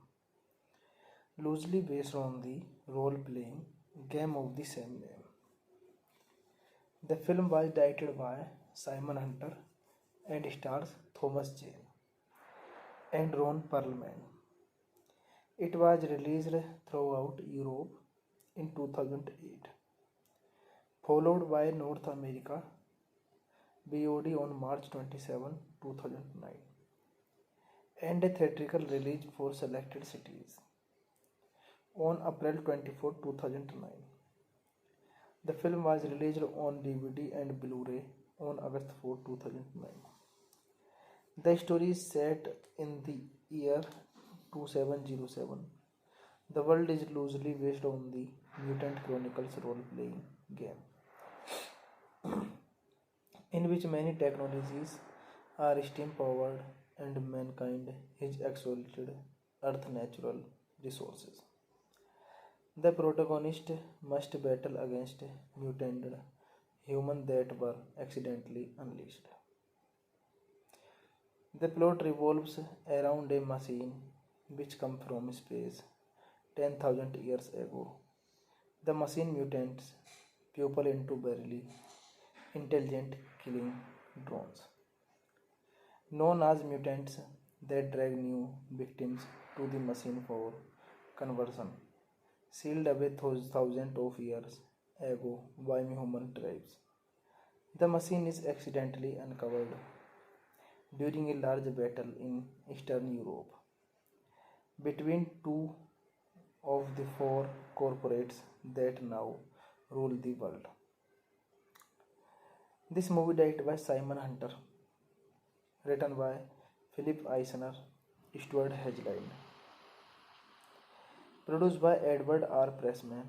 loosely based on the role-playing game of the same name. The film was directed by Simon Hunter and stars Thomas Jane and Ron Perlman. It was released throughout Europe in 2008, followed by North America VOD on March 27, 2009, and a theatrical release for selected cities on April 24, 2009. The film was released on DVD and Blu-ray on August 4, 2009. The story is set in the year 2707. The world is loosely based on the Mutant Chronicles role-playing game, in which many technologies are steam-powered and mankind has exploited Earth's natural resources. The protagonist must battle against mutated humans that were accidentally unleashed. The plot revolves around a machine which comes from space 10,000 years ago. The machine mutates people into barely intelligent killing drones, known as mutants, that drag new victims to the machine for conversion, sealed away thousands of years ago by human tribes. The machine is accidentally uncovered during a large battle in Eastern Europe between two of the four corporates that now rule the world. This movie directed by Simon Hunter, written by Philip Eisner, Stuart Hedgeline, produced by Edward R. Pressman,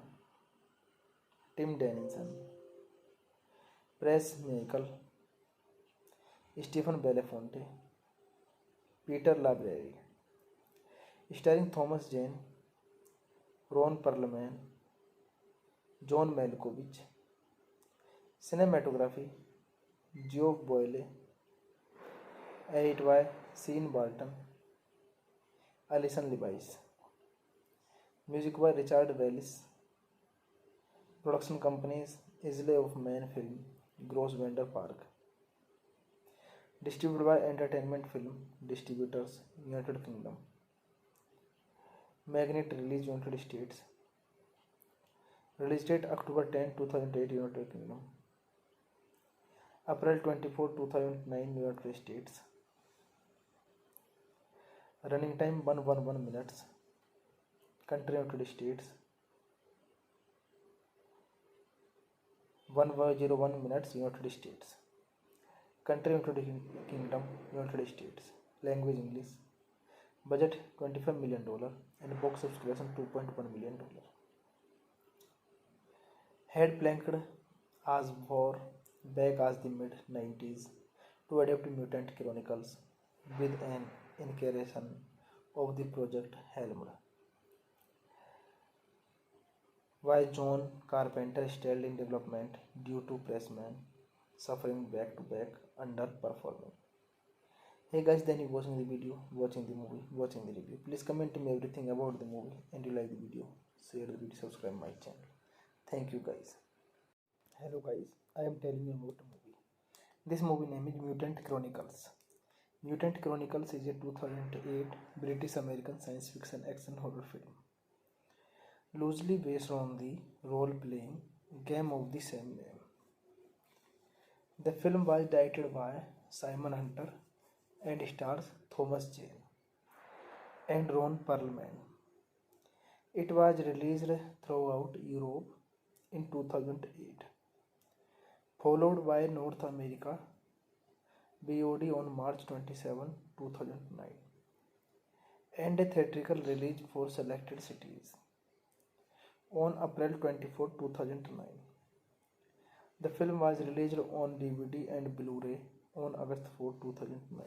Tim Dennison, Press Michael, Stephen Belafonte, Peter Labreri, starring Thomas Jane, Ron Perlman, John Malkovich, cinematography, Geoff Boyle, edited by Sean Barton, Alison Levice, music by Richard Bellis, production companies Isle of Man Film, Grosvenor Park, distributed by Entertainment Film Distributors, United Kingdom, Magnet Release United States, release date October 10, 2008 United Kingdom, April 24, 2009 United States, running time 111 minutes, country United States, 101 minutes United States, country United Kingdom, United States, language English, budget $25 million and box office collection $2.1 million. Had planked as far back as the mid-90s to adapt Mutant Chronicles with an incarnation of the project helmed by John Carpenter still in development due to Pressman suffering back-to-back underperforming. Hey guys, then you watching the video, watching the movie, watching the review. Please comment me everything about the movie and you like the video. Share the video, subscribe my channel. Thank you guys. Hello guys, I am telling you about a movie. This movie name is Mutant Chronicles. Mutant Chronicles is a 2008 British American science fiction action horror film, loosely based on the role-playing game of the same name. The film was directed by Simon Hunter and stars Thomas Jane and Ron Perlman. It was released throughout Europe in 2008, followed by North America VOD on March 27, 2009, and a theatrical release for selected cities on April 24, 2009. The film was released on DVD and Blu-ray on August 4, 2009.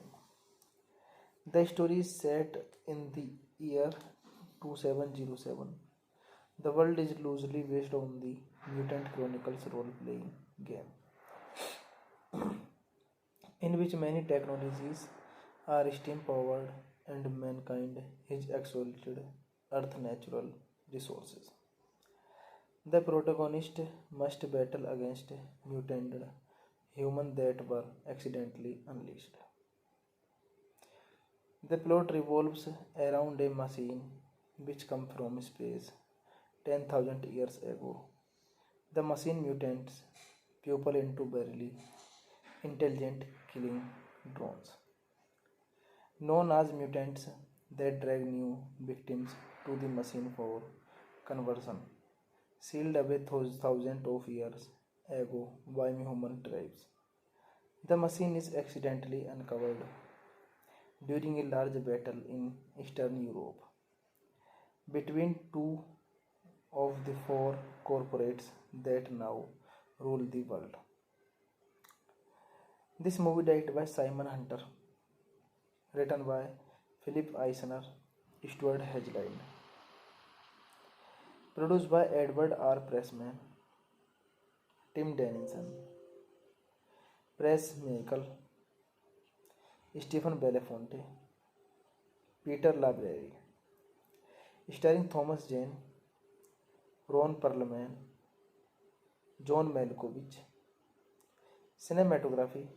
The story is set in the year 2707. The world is loosely based on the Mutant Chronicles role-playing game, in which many technologies are steam-powered and mankind has exploited Earth's natural resources. The protagonist must battle against mutated humans that were accidentally unleashed. The plot revolves around a machine which comes from space 10,000 years ago. The machine mutates people into barely intelligent killing drones, known as mutants, that drag new victims to the machine for conversion, sealed away thousands of years ago by human tribes. The machine is accidentally uncovered during a large battle in Eastern Europe between two of the four corporates that now rule the world. This movie directed by Simon Hunter, written by Philip Eisner, Stuart Hedgeline, produced by Edward R. Pressman, Tim Dennison, Press Michael, Stephen Belafonte, Peter Labreri, starring Thomas Jane, Ron Perlman, John Malkovich, cinematography,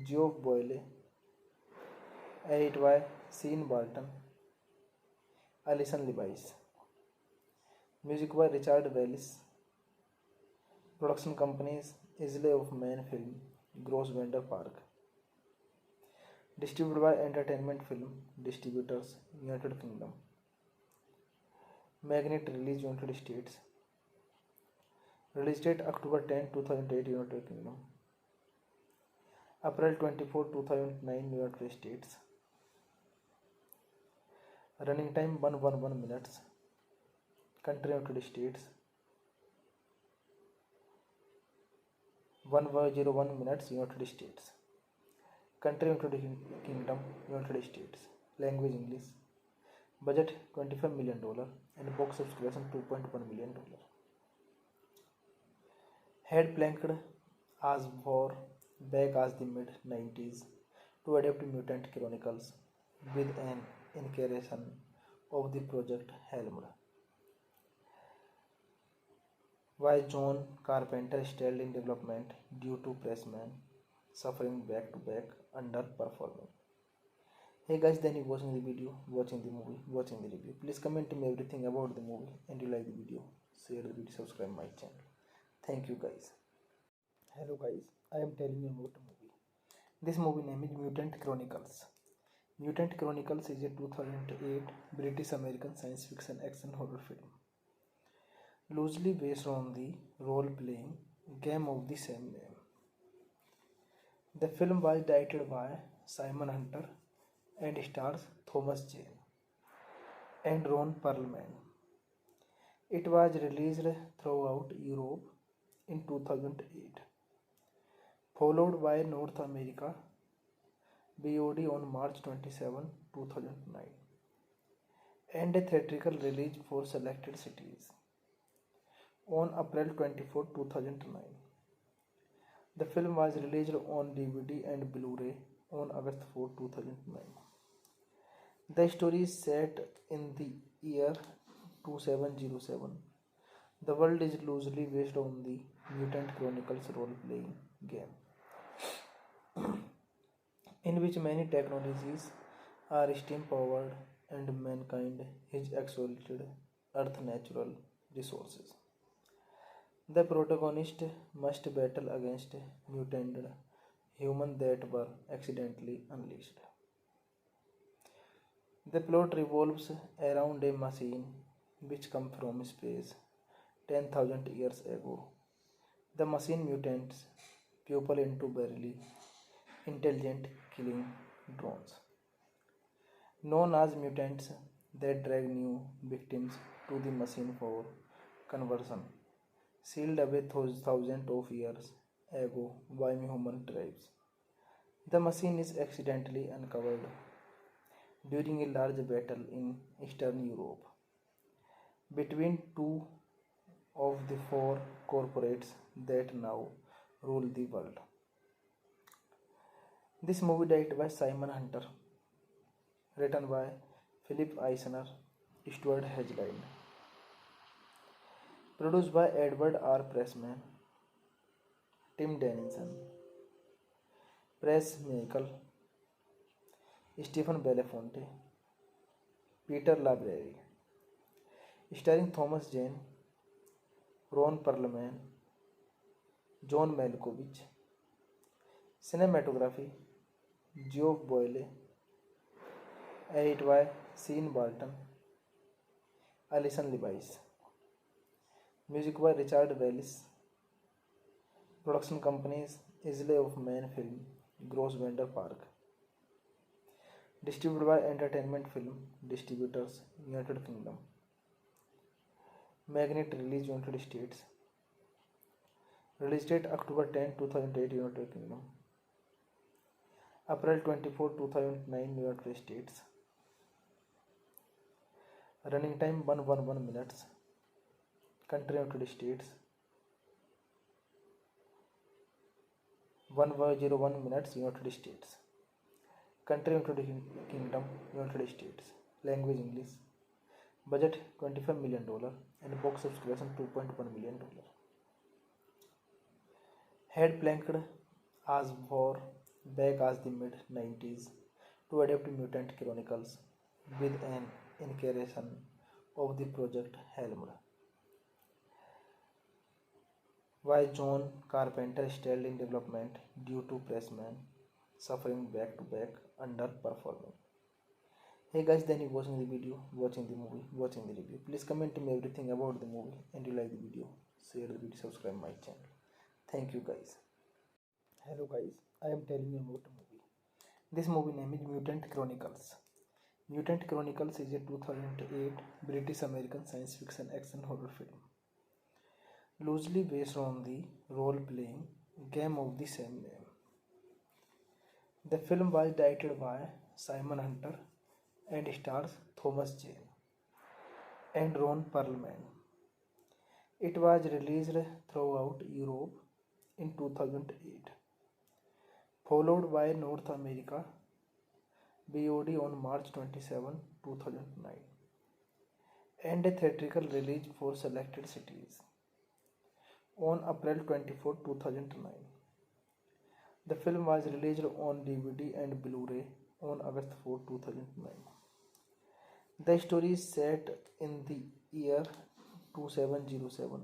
Geoff Boyle, edited by Sean Barton, Alison Levice, Music by Richard Bellis. Production companies Islay of Man Film, Grosvenor Park. Distributed by Entertainment Film Distributors, United Kingdom. Magnet release United States. Release date October 10, 2008 United Kingdom. April 24, 2009 United States. Running time 111 minutes. Country United States. 101 minutes United States. Country United Kingdom, United States. Language English. Budget $25 million and box office collection $2.1 million. Had planked as far back as the mid 90s to adapt Mutant Chronicles with an incarnation of the project helmed by John Carpenter still in development due to Pressman suffering back-to-back underperforming. Hey guys, then you watching the video, watching the movie, watching the review. Please comment me everything about the movie and you like the video. Share the video, subscribe my channel. Thank you guys. Hello guys, I am telling you about the movie. This movie name is Mutant Chronicles. Mutant Chronicles is a 2008 British American science fiction action horror film, loosely based on the role-playing game of the same name. The film was directed by Simon Hunter and stars Thomas Jane and Ron Perlman. It was released throughout Europe in 2008, followed by North America VOD on March 27, 2009, and a theatrical release for selected cities on April 24, 2009. The film was released on DVD and Blu-ray on August 4, 2009. The story is set in the year 2707. The world is loosely based on the Mutant Chronicles role-playing game, in which many technologies are steam-powered and mankind has exploited Earth's natural resources. The protagonist must battle against mutated humans that were accidentally unleashed. The plot revolves around a machine which comes from space 10,000 years ago. The machine mutates people into barely intelligent killing drones, known as mutants, that drag new victims to the machine for conversion, sealed away thousands of years ago by human tribes. The machine is accidentally uncovered during a large battle in Eastern Europe between two of the four corporates that now rule the world. This movie directed by Simon Hunter, written by Philip Eisner, Stuart Hedgeland, produced by Edward R. Pressman, Tim Dennison, Press Michael, Stephen Belafonte, Peter Labreri, starring Thomas Jane, Ron Perlman, John Malkovich. Cinematography Geoff Boyle, edited by Sean Barton, Alison Levice. Music by Richard Bellis. Production companies Islay of Man Film, Grosvenor Park. Distributed by Entertainment Film Distributors, United Kingdom. Magnet release United States. Release date October 10, 2008 United Kingdom. April 24, 2009 United States. Running time 111 minutes. Country United States. 101 minutes United States. Country United Kingdom, United States. Language English. Budget $25 million and box office collection $2.1 million. Had planked as far back as the mid 90s to adapt Mutant Chronicles with an incarnation of the project helmed Why John Carpenter stalled in development due to pressman suffering back to back underperforming. Hey guys, then you watching the video, watching the movie, watching the review. Please comment me everything about the movie and you like the video. Share the video, subscribe my channel. Thank you guys. Hello guys, I am telling you about a movie. This movie name is Mutant Chronicles. Mutant Chronicles is a 2008 British American science fiction action horror film, loosely based on the role playing game of the same name. The film was directed by Simon Hunter and stars Thomas Jane and Ron Perlman. It was released throughout Europe in 2008, followed by North America VOD on March 27, 2009, and a theatrical release for selected cities on April 24, 2009. The film was released on DVD and Blu-ray on August 4, 2009. The story is set in the year 2707.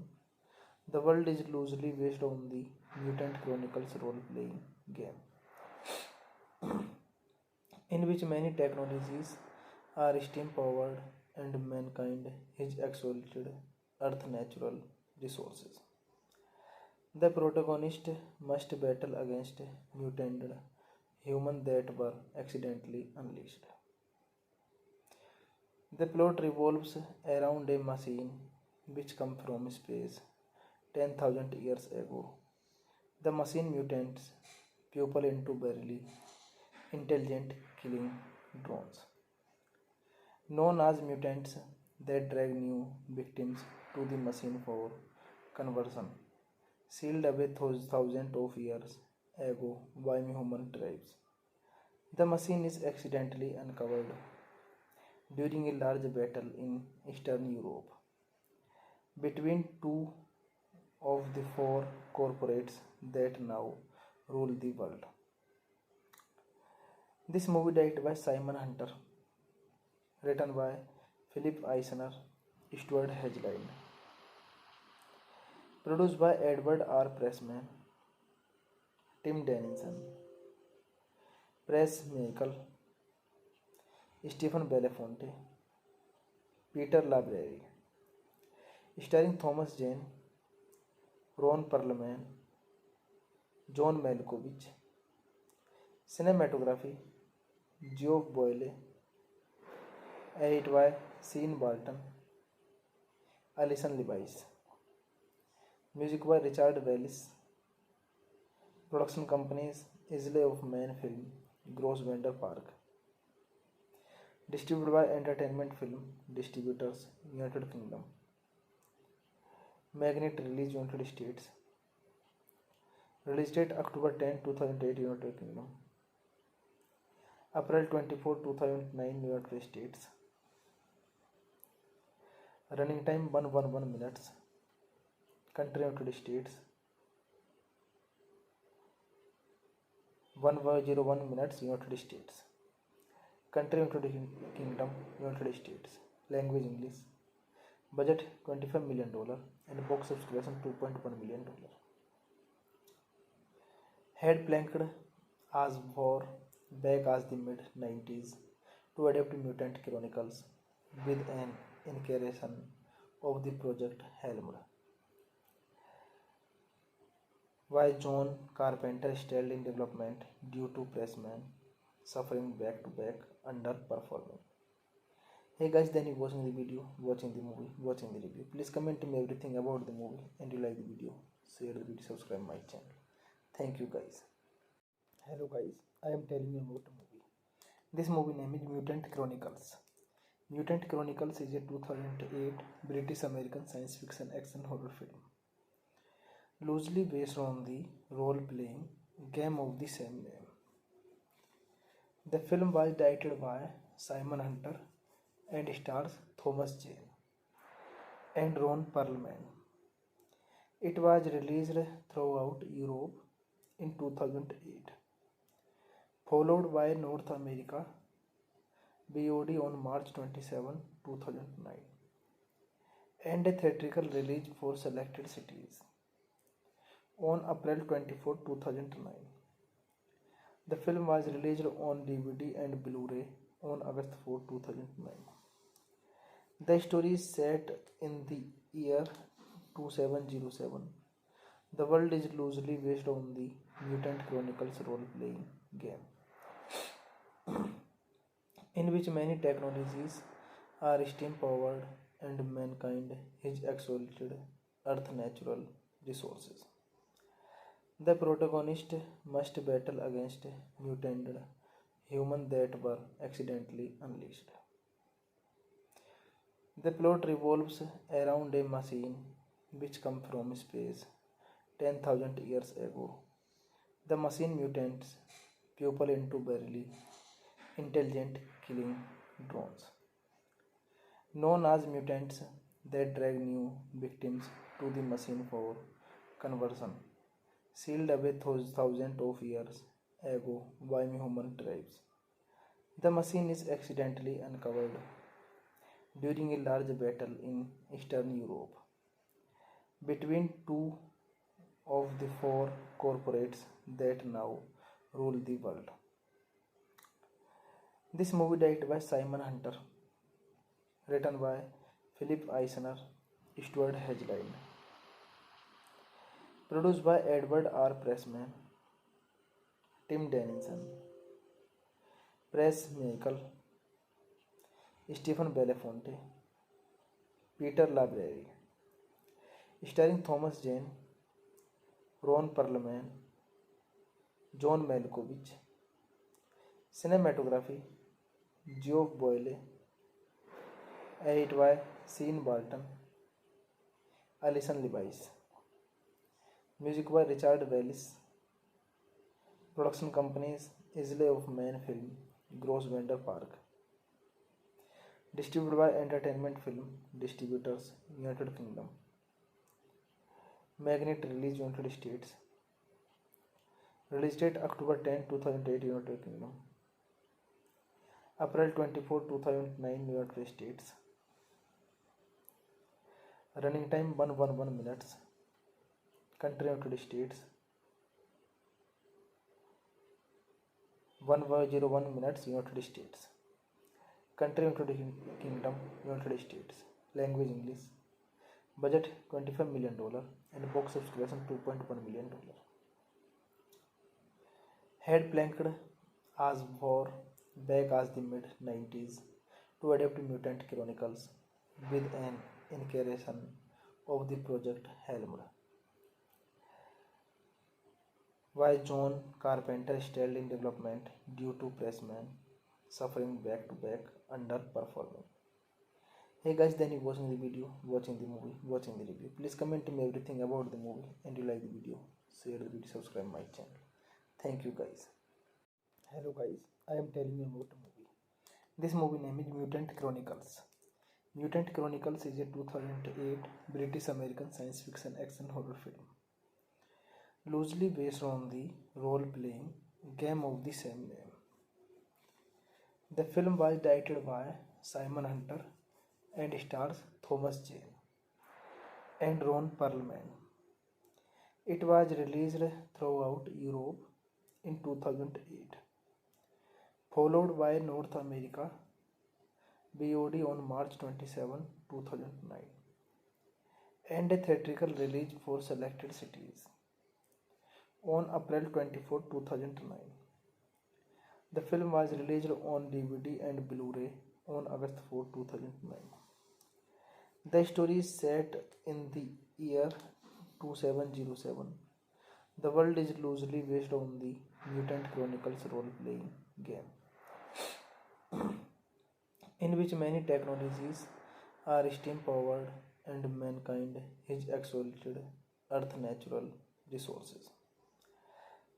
The world is loosely based on the Mutant Chronicles role-playing game, in which many technologies are steam-powered and mankind has exploited Earth's natural resources. The protagonist must battle against mutated humans that were accidentally unleashed. The plot revolves around a machine which comes from space 10,000 years ago. The machine mutates people into barely intelligent killing drones, known as mutants, that drag new victims to the machine for conversion, sealed away thousands of years ago by human tribes. The machine is accidentally uncovered during a large battle in Eastern Europe between two of the four corporates that now rule the world. This movie directed by Simon Hunter, written by Philip Eisner, Stuart Hedgeland, produced by Edward R. Pressman, Tim Dennison, Press Michael, Stephen Belafonte, Peter Labreri, starring Thomas Jane, Ron Perlman, John Malkovich. Cinematography Geoff Boyle, edited by Sean Barton, Alison Levice. Music by Richard Bellis. Production companies Isle of Man Film, Grosvenor Park. Distributed by Entertainment Film Distributors, United Kingdom. Magnet release United States. Release date October 10, 2008, United Kingdom. April 24, 2009, United States. Running time 111 minutes. Country United States. 101 minutes United States. Country United Kingdom, United States. Language English. Budget $25 million and box office collection $2.1 million. Had planked as far back as the mid-90s to adapt Mutant Chronicles with an incarnation of the Project helmed. Why John Carpenter stalled in development due to pressman suffering back to back underperforming. Hey guys, then you watching the video, watching the movie, watching the review. Please comment me everything about the movie and you like the video. Share the video, subscribe my channel. Thank you guys. Hello guys, I am telling you about a movie. This movie name is Mutant Chronicles. Mutant Chronicles is a 2008 British American science fiction action horror film, loosely based on the role playing game of the same name. The film was directed by Simon Hunter and stars Thomas Jane and Ron Perlman. It was released throughout Europe in 2008, followed by North America VOD on March 27, 2009, and a theatrical release for selected cities on April 24, 2009. The film was released on DVD and Blu-ray on August 4, 2009. The story is set in the year 2707. The world is loosely based on the Mutant Chronicles role-playing game, in which many technologies are steam-powered and mankind has exploited Earth's natural resources. The protagonist must battle against mutated humans that were accidentally unleashed. The plot revolves around a machine which comes from space 10,000 years ago. The machine mutates people into barely intelligent killing drones, known as mutants, that drag new victims to the machine for conversion, sealed away thousands of years ago by human tribes. The machine is accidentally uncovered during a large battle in Eastern Europe between two of the four corporates that now rule the world. This movie directed by Simon Hunter, written by Philip Eisner, Stuart Hedgeline, produced by Edward R. Pressman, Tim Dennison, Press Michael, Stephen Belafonte, Peter Labreri, starring Thomas Jane, Ron Perlman, John Malkovich. Cinematography Geoff Boyle, edited by Sean Barton, Alison Levice. Music by Richard Bellis. Production companies Isle of Man Film, Grosvenor Park. Distributed by Entertainment Film Distributors, United Kingdom. Magnet release United States. Release date October 10, 2008, United Kingdom. April 24, 2009, United States. Running time 111 minutes. Country United States. 101 minutes, United States. Country United Kingdom, United States. Language English. Budget $25 million and box office collection $2.1 million. Had planked as far back as the mid-90s to adapt Mutant Chronicles with an incarnation of the project helmed by John Carpenter, still in development due to Pressman suffering back-to-back underperforming. Hey guys, then you watching the video, watching the movie, watching the review. Please comment me everything about the movie and you like the video. Share the video, subscribe my channel. Thank you guys. Hello guys, I am telling you about the movie. This movie name is Mutant Chronicles. Mutant Chronicles is a 2008 British American science fiction action horror film, loosely based on the role-playing game of the same name. The film was directed by Simon Hunter and stars Thomas Jane and Ron Perlman. It was released throughout Europe in 2008, followed by North America VOD on March 27, 2009, and a theatrical release for selected cities on April 24, 2009. The film was released on DVD and Blu-ray on August 4, 2009. The story is set in the year 2707. The world is loosely based on the Mutant Chronicles role-playing game, in which many technologies are steam-powered and mankind has exploited Earth's natural resources.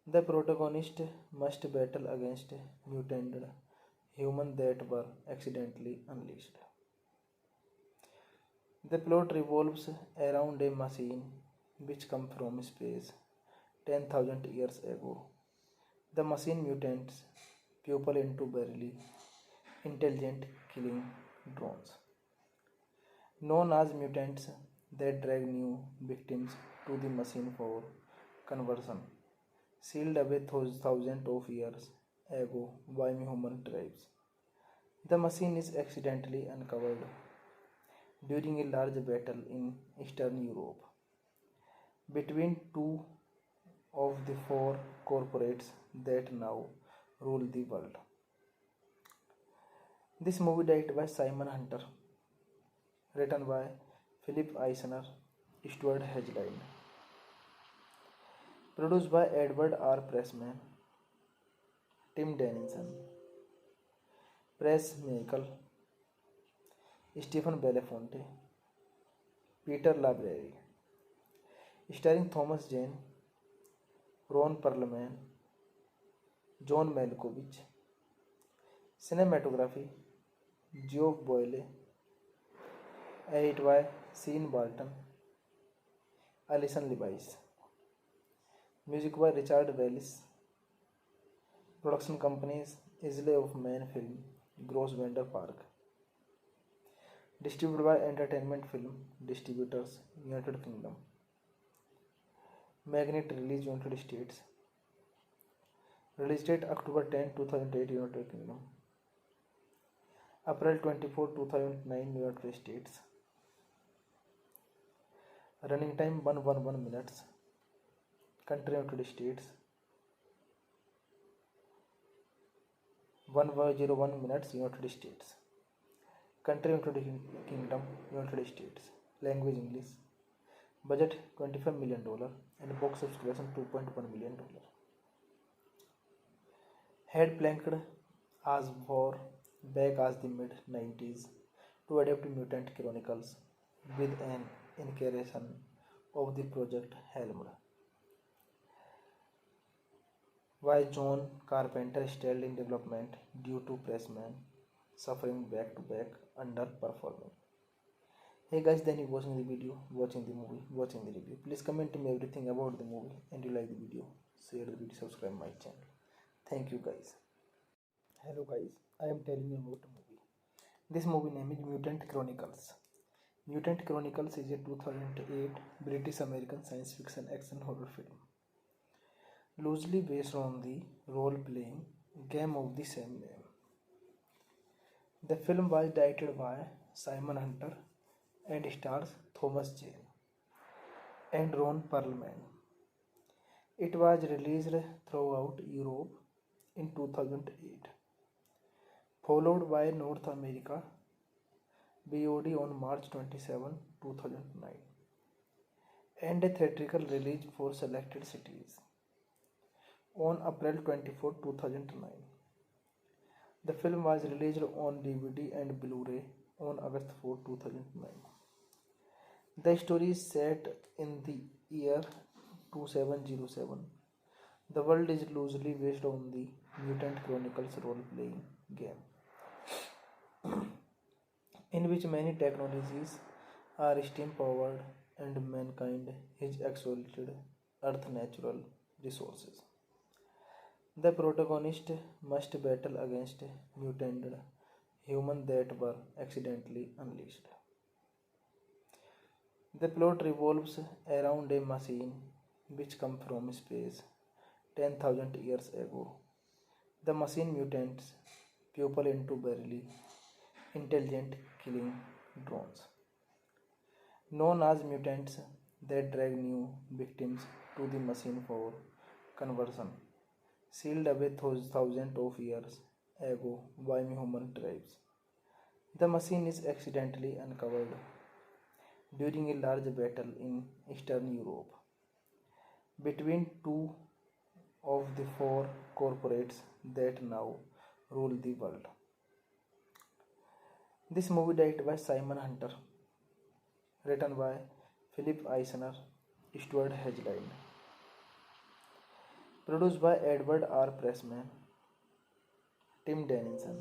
The protagonist must battle against mutated humans that were accidentally unleashed. The plot revolves around a machine which comes from space 10,000 years ago. The machine mutates people into barely intelligent killing drones, known as mutants, that drag new victims to the machine for conversion, sealed away thousands of years ago by human tribes. The machine is accidentally uncovered during a large battle in Eastern Europe between two of the four corporates that now rule the world. This movie directed by Simon Hunter, written by Philip Eisner, Stuart Hedgeline, produced by Edward R. Pressman, Tim Dennison, Press Michael, Stephen Belafonte, Peter Labreri, starring Thomas Jane, Ron Perlman, John Malkovich, cinematography, Geoff Boyle, edited by Sean Barton, Alison Levice, music by Richard Bellis, production companies Isle of Man Film, Grosvenor Park, distributed by Entertainment Film Distributors, United Kingdom, Magnet Release United States, release date October 10, 2008 United Kingdom, April 24, 2009 United States, running time 111 minutes, country United States, 101 minutes United States, country United Kingdom, United States, language English, budget $25 million and box office collection $2.1 million. Had planked as far back as the mid-90s to adapt Mutant Chronicles with an incarnation of the project helmed by John Carpenter still in development due to Pressman suffering back-to-back underperforming. Hey guys, then you watching the video, watching the movie, watching the review. Please comment me everything about the movie and you like the video. Share the video, subscribe my channel. Thank you guys. Hello guys, I am telling you about the movie. This movie name is Mutant Chronicles. Mutant Chronicles is a 2008 British American science fiction action horror film, loosely based on the role-playing game of the same name. The film was directed by Simon Hunter and stars Thomas Jane and Ron Perlman. It was released throughout Europe in 2008, followed by North America VOD on March 27, 2009, and a theatrical release for selected cities on April 24, 2009. The film was released on DVD and Blu-ray on August 4, 2009. The story is set in the year 2707. The world is loosely based on the Mutant Chronicles role-playing game, in which many technologies are steam-powered and mankind has exploited Earth's natural resources. The protagonist must battle against mutated humans that were accidentally unleashed. The plot revolves around a machine which comes from space 10,000 years ago. The machine mutates people into barely intelligent killing drones, known as mutants, that drag new victims to the machine for conversion, sealed away thousands of years ago by human tribes. The machine is accidentally uncovered during a large battle in Eastern Europe between two of the four corporates that now rule the world. This movie directed by Simon Hunter, written by Philip Eisner, Stuart Hedgeline, produced by Edward R. Pressman, Tim Dennison,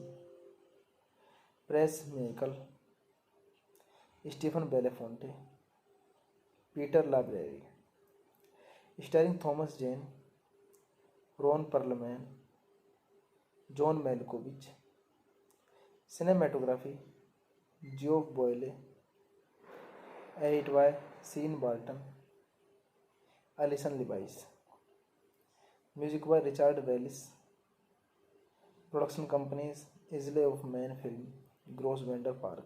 Press Michael, Stephen Belafonte, Peter Labreri, starring Thomas Jane, Ron Perlman, John Malkovich, cinematography, Geoff Boyle, edited by Sean Barton, Alison Levice, Music by Richard Bellis. Production companies Isle of Man Film, Grosvenor Park.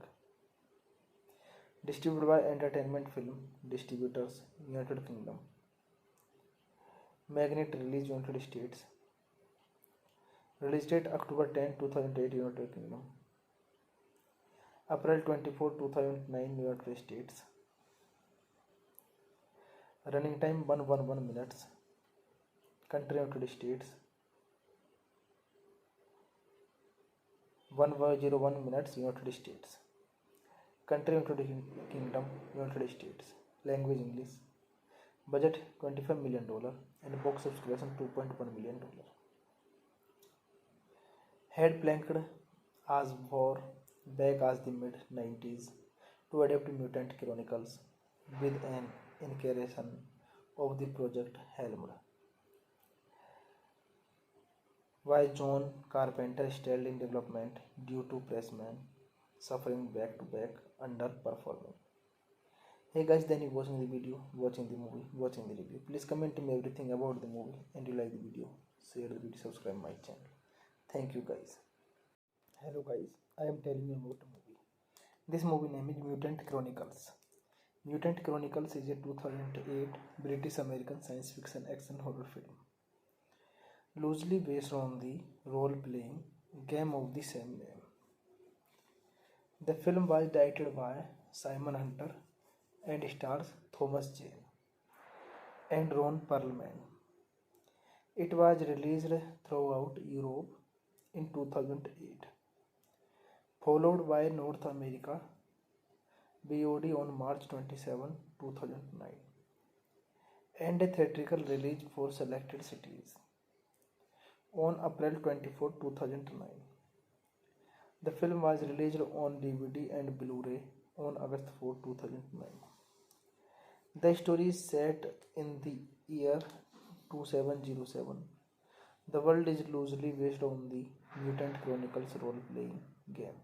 Distributed by Entertainment Film Distributors, United Kingdom. Magnet release United States. Release date October 10, 2008 United Kingdom. April 24, 2009 United States. Running time 111 minutes. Country United States. 101 minutes United States. Country United Kingdom, United States. Language English. Budget $25 million and box office collection $2.1 million. Had planked as far back as the mid-90s to adapt Mutant Chronicles with an incarnation of the project helmed why John Carpenter stalled in development due to pressman suffering back-to-back underperforming. Hey guys, then you watching the video, watching the movie, watching the review. Please comment me everything about the movie and you like the video. Share the video, subscribe my channel. Thank you guys. Hello guys, I am telling you about a movie. This movie name is Mutant Chronicles. Mutant Chronicles is a 2008 British American science fiction action horror film, loosely based on the role-playing game of the same name. The film was directed by Simon Hunter and stars Thomas Jane and Ron Perlman. It was released throughout Europe in 2008, followed by North America VOD on March 27, 2009, and a theatrical release for selected cities on April 24, 2009. The film was released on DVD and Blu-ray on August 4, 2009. The story is set in the year 2707. The world is loosely based on the Mutant Chronicles role-playing game,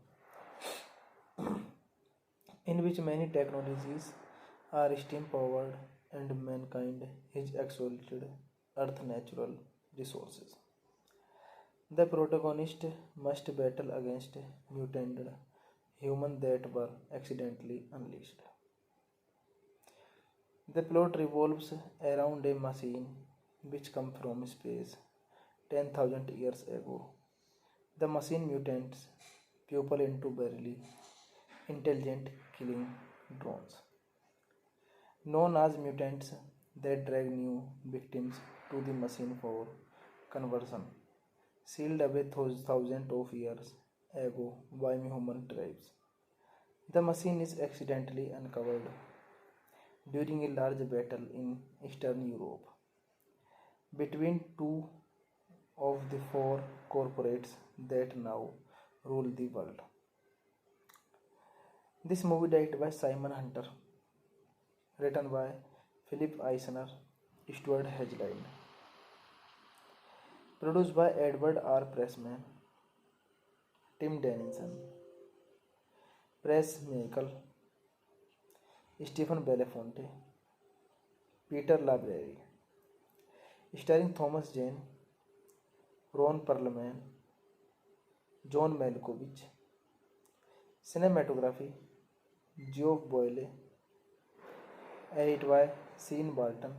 in which many technologies are steam-powered and mankind has exploited Earth's natural resources. The protagonist must battle against mutated humans that were accidentally unleashed. The plot revolves around a machine which comes from space 10,000 years ago. The machine mutates people into barely intelligent killing drones, known as mutants, that drag new victims to the machine for conversion, sealed away thousands of years ago by human tribes. The machine is accidentally uncovered during a large battle in Eastern Europe between two of the four corporates that now rule the world. This movie directed by Simon Hunter, written by Philip Eisner, Stuart Hedgeline, produced by Edward R. Pressman, Tim Dennison, Press Michael, Stephen Belafonte, Peter Labreri, starring Thomas Jane, Ron Perlman, John Malkovich. Cinematography Geoff Boyle, edited by Sean Barton,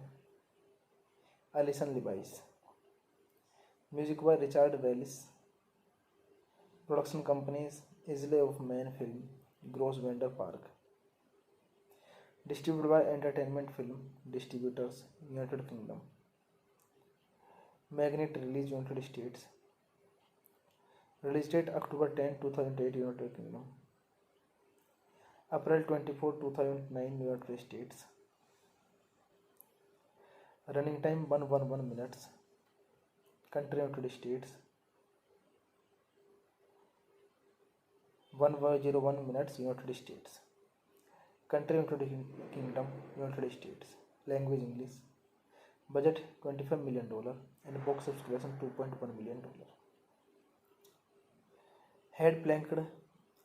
Alison Levice. Music by Richard Bellis. Production companies Isle of Man Film, Grosvenor Park. Distributed by Entertainment Film Distributors, United Kingdom. Magnet release United States. Release date October 10, 2008 United Kingdom. April 24, 2009 United States. Running time 111 minutes. Country United States. 101 minutes United States. Country United Kingdom, United States. Language English. Budget $25 million and box office collection $2.1 million. Had planked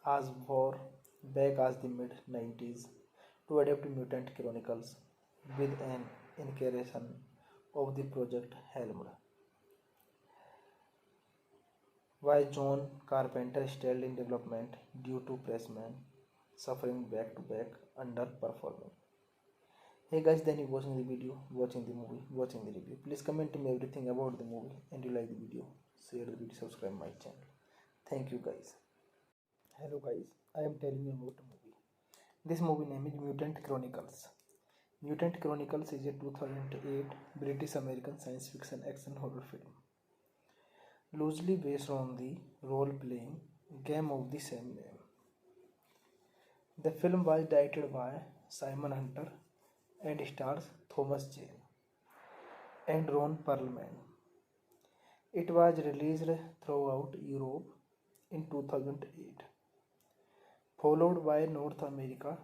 as far back as the mid-90s to adapt Mutant Chronicles with an incarnation of the project helmed Why John Carpenter stalled in development due to pressman suffering back to back underperforming. Hey guys, then you watching the video, watching the movie, watching the review. Please comment me everything about the movie and you like the video. Share the video, subscribe my channel. Thank you guys. Hello guys, I am telling you about a movie. This movie name is Mutant Chronicles. Mutant Chronicles is a 2008 British American science fiction action horror film, loosely based on the role playing game of the same name. The film was directed by Simon Hunter and stars Thomas Jane and Ron Perlman. It was released throughout Europe in 2008, followed by North America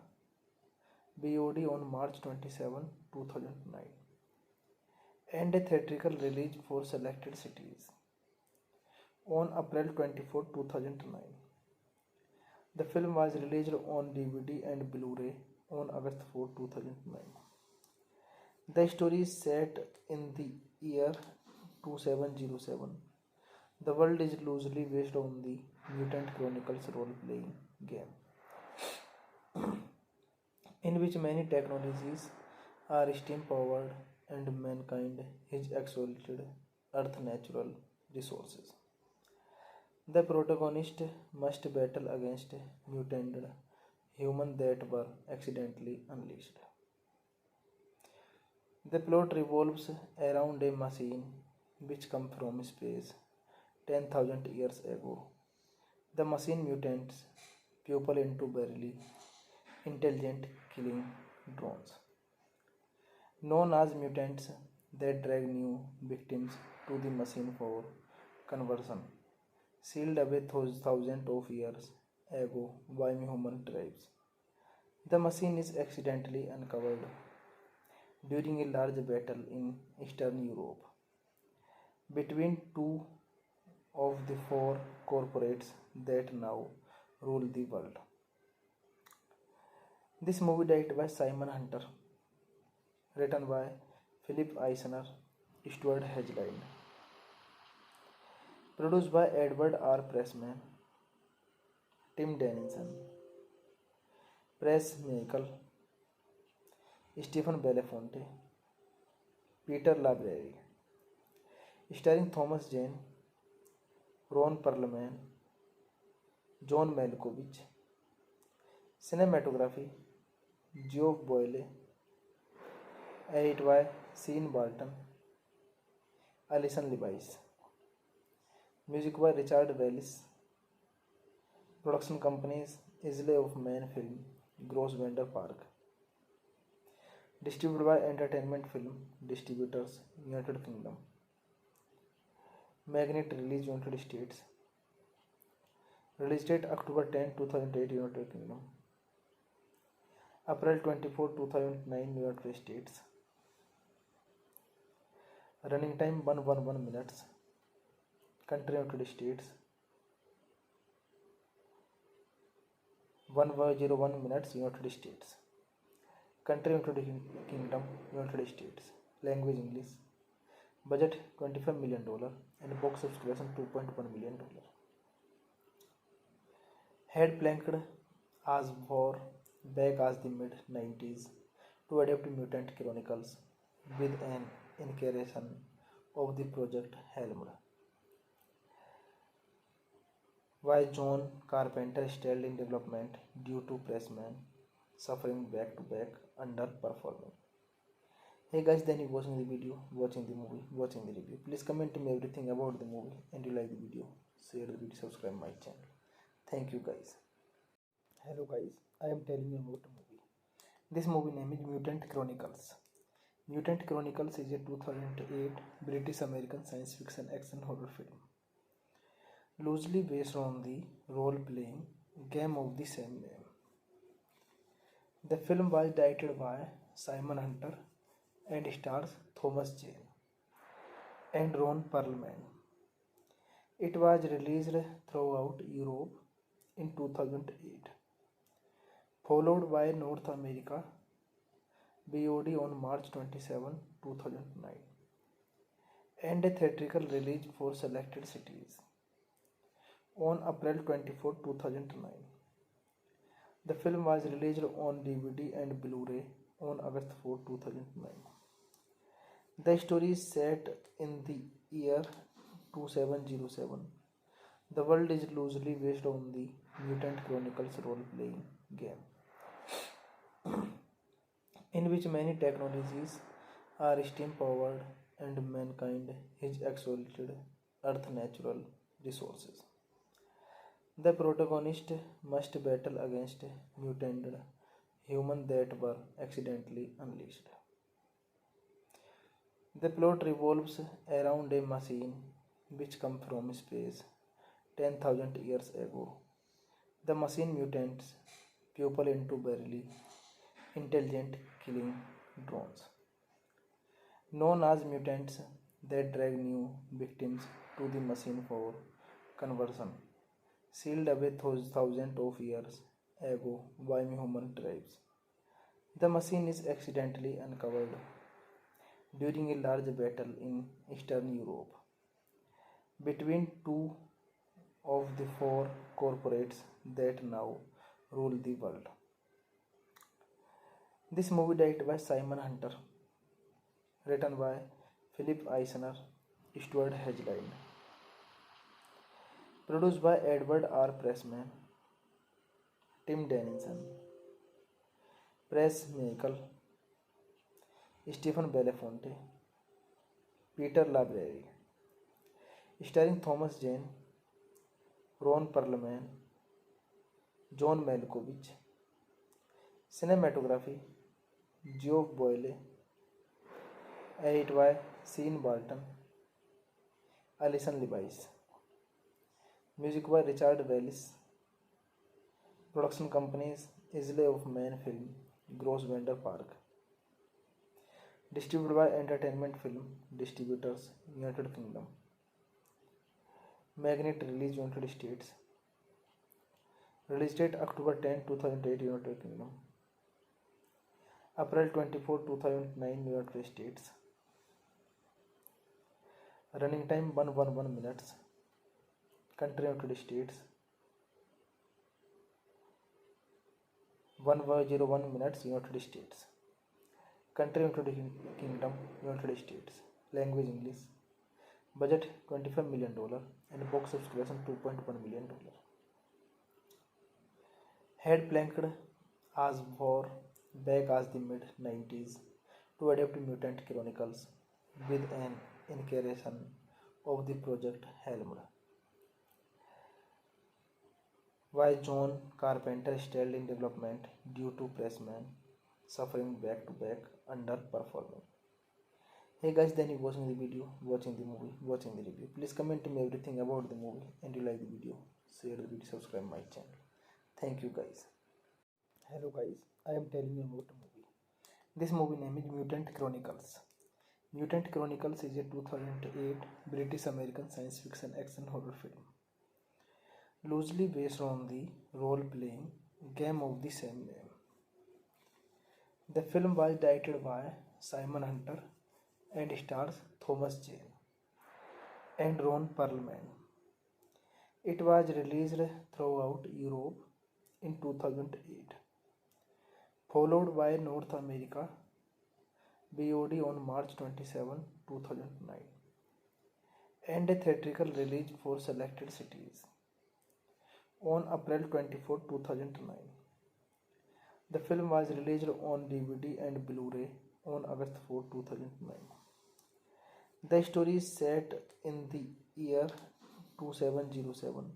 VOD on March 27, 2009, and a theatrical release for selected cities on April 24, 2009. The film was released on DVD and Blu-ray on August 4, 2009. The story is set in the year 2707. The world is loosely based on the Mutant Chronicles role-playing game, in which many technologies are steam-powered and mankind has exploited Earth's natural resources. The protagonist must battle against mutated humans that were accidentally unleashed. The plot revolves around a machine which comes from space 10,000 years ago. The machine mutates people into barely intelligent killing drones, known as mutants, that drag new victims to the machine for conversion, sealed away thousands of years ago by human tribes. The machine is accidentally uncovered during a large battle in Eastern Europe between two of the four corporates that now rule the world. This movie directed by Simon Hunter, written by Philip Eisner, Stuart Hedgeland, produced by Edward R. Pressman, Tim Dennison, Press Michael, Stephen Belafonte, Peter Labreri, starring Thomas Jane, Ron Perlman, John Malkovich. Cinematography Geoff Boyle, edited by Sean Barton, Alison Levice. Music by Richard Bellis. Production companies Isle of Man Film, Grosvenor Park. Distributed by Entertainment Film Distributors, United Kingdom. Magnet release United States. Release date October 10, 2008, United Kingdom. April 24, 2009, United States. Running time 111 minutes. Country United States. 101 minutes United States. Country United Kingdom, United States. Language English. Budget $25 million and box office collection $2.1 million. Had planked as far back as the mid-90s to adapt Mutant Chronicles with an incarnation of the Project helmed. Why John Carpenter stalled in development due to pressman suffering back to back underperforming. Hey guys, then you watching the video, watching the movie, watching the review. Please comment me everything about the movie and you like the video. Share the video, subscribe my channel. Thank you guys. Hello guys, I am telling you about a movie. This movie name is Mutant Chronicles. Mutant Chronicles is a 2008 British American science fiction action horror film, loosely based on the role playing game of the same name. The film was directed by Simon Hunter and stars Thomas Jane and Ron Perlman. It was released throughout Europe in 2008, followed by North America VOD on March 27, 2009, and a theatrical release for selected cities on April 24, 2009. The film was released on DVD and Blu-ray on August 4, 2009. The story is set in the year 2707. The world is loosely based on the Mutant Chronicles role-playing game, in which many technologies are steam-powered and mankind has exploited Earth's natural resources. The protagonist must battle against mutated humans that were accidentally unleashed. The plot revolves around a machine which comes from space 10,000 years ago. The machine mutates people into barely intelligent killing drones, known as mutants, that drag new victims to the machine for conversion, sealed away thousands of years ago by human tribes. The machine is accidentally uncovered during a large battle in Eastern Europe between two of the four corporates that now rule the world. This movie directed by Simon Hunter, written by Philip Eisner, Stuart Hedgeland, produced by Edward R. Pressman, Tim Dennison, Press Michael, Stephen Belafonte, Peter Labreri, starring Thomas Jane, Ron Perlman, John Malkovich. Cinematography Geoff Boyle, edited by Sean Barton, Alison Levice. Music by Richard Wells. Production companies Isle of Man Film, Grosvenor Park. Distributed by Entertainment Film Distributors, United Kingdom. Magnet release United States. Release date October 10, 2008, United Kingdom. April 24, 2009, United States. Running time 111 minutes. Country United States. 101 minutes United States. Country United Kingdom, United States. Language English. Budget $25 million and box office collection $2.1 million. Had planked as far back as the mid-90s to adapt Mutant Chronicles with an incarnation of the project helmed by John Carpenter, still in development due to Pressman suffering back-to-back underperforming. Hey guys, then you watching the video, watching the movie, watching the review. Please comment me everything about the movie and you like the video. Share the video, subscribe my channel. Thank you guys. Hello guys, I am telling you about a movie. This movie name is Mutant Chronicles. Mutant Chronicles is a 2008 British American science fiction action horror film, loosely based on the role-playing game of the same name. The film was directed by Simon Hunter and stars Thomas Jane and Ron Perlman. It was released throughout Europe in 2008, followed by North America VOD on March 27, 2009, and a theatrical release for selected cities on April 24, 2009. The film was released on DVD and Blu-ray on August 4, 2009. The story is set in the year 2707.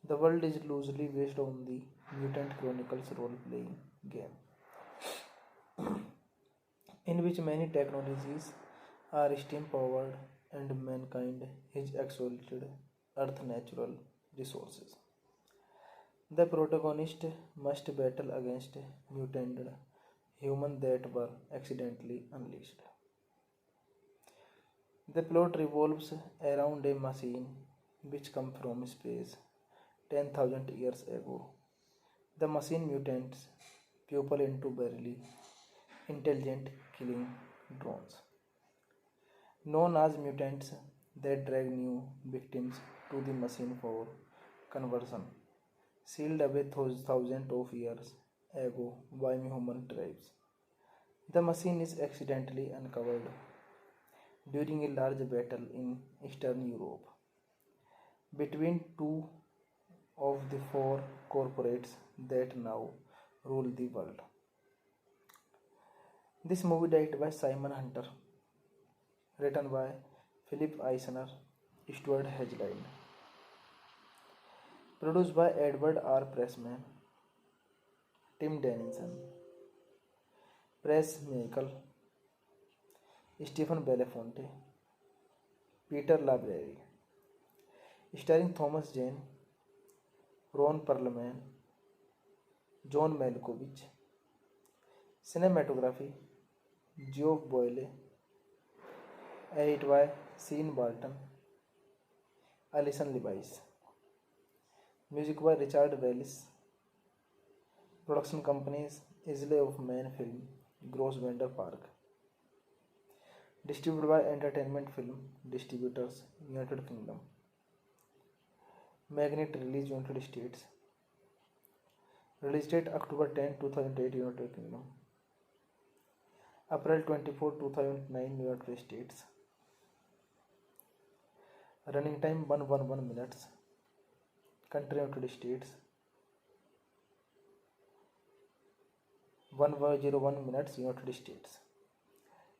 The world is loosely based on the Mutant Chronicles role-playing game, in which many technologies are steam-powered and mankind has exploited Earth's natural resources. The protagonist must battle against mutated humans that were accidentally unleashed. The plot revolves around a machine which comes from space 10,000 years ago. The machine mutates people into barely intelligent killing drones, known as mutants, that drag new victims to the machine for conversion, sealed away thousands of years ago by human tribes. The machine is accidentally uncovered during a large battle in Eastern Europe between two of the four corporates that now rule the world. This movie directed by Simon Hunter, written by Philip Eisner, Stuart Hedgeline, produced by Edward R. Pressman, Tim Dennison, Press Michael, Stephen Belafonte, Peter Labreri, starring Thomas Jane, Ron Perlman, John Malkovich, cinematography, Geoff Boyle, edited by Sean Barton, Alison Levice, music by Richard Bellis, production companies Isley of Man Film, Grosvenor Park, distributed by Entertainment Film Distributors, United Kingdom, Magnet release United States, release date October 10, 2008 United Kingdom, April 24, 2009 United States, running time 111 minutes, country United States, 101 minutes United States,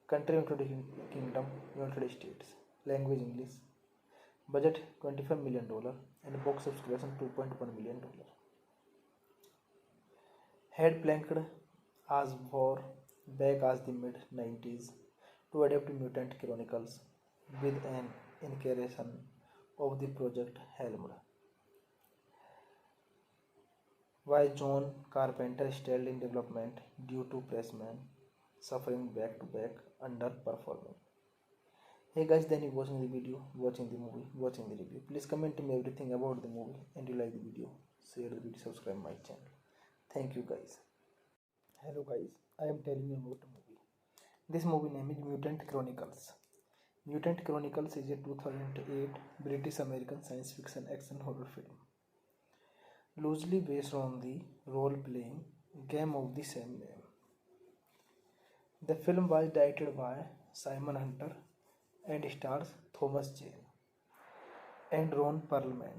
country United Kingdom, United States, language English, budget $25 million and box office collection $2.1 million. Had planked as far back as the mid 90s to adapt Mutant Chronicles with an incarnation of the project helmed by John Carpenter still in development due to Pressman suffering back-to-back underperforming. Hey guys, then you watching the video, watching the movie, watching the review. Please comment me everything about the movie and you like the video, share the video, subscribe my channel. Thank you guys. Hello guys, I am telling you about the movie. This movie name is Mutant Chronicles. Mutant Chronicles is a 2008 British American science fiction action horror film, loosely based on the role-playing game of the same name. The film was directed by Simon Hunter and stars Thomas Jane and Ron Perlman.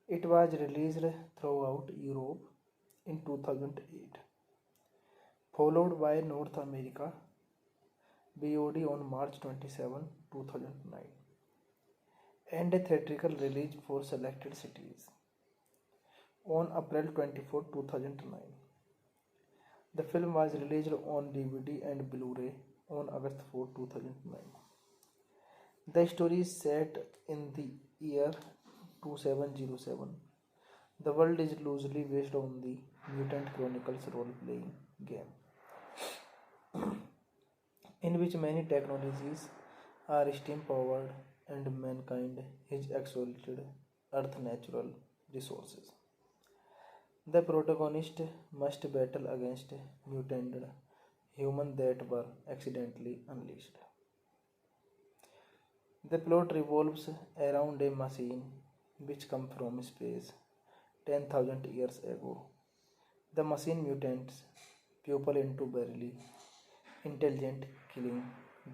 It was released throughout Europe in 2008, followed by North America VOD on March 27, 2009, and a theatrical release for selected cities on April 24, 2009. The film was released on DVD and Blu-ray on August 4, 2009. The story is set in the year 2707. The world is loosely based on the Mutant Chronicles role-playing game, in which many technologies are steam-powered and mankind has exploited Earth's natural resources. The protagonist must battle against mutated humans that were accidentally unleashed. The plot revolves around a machine which comes from space 10,000 years ago. The machine mutates people into barely intelligent killing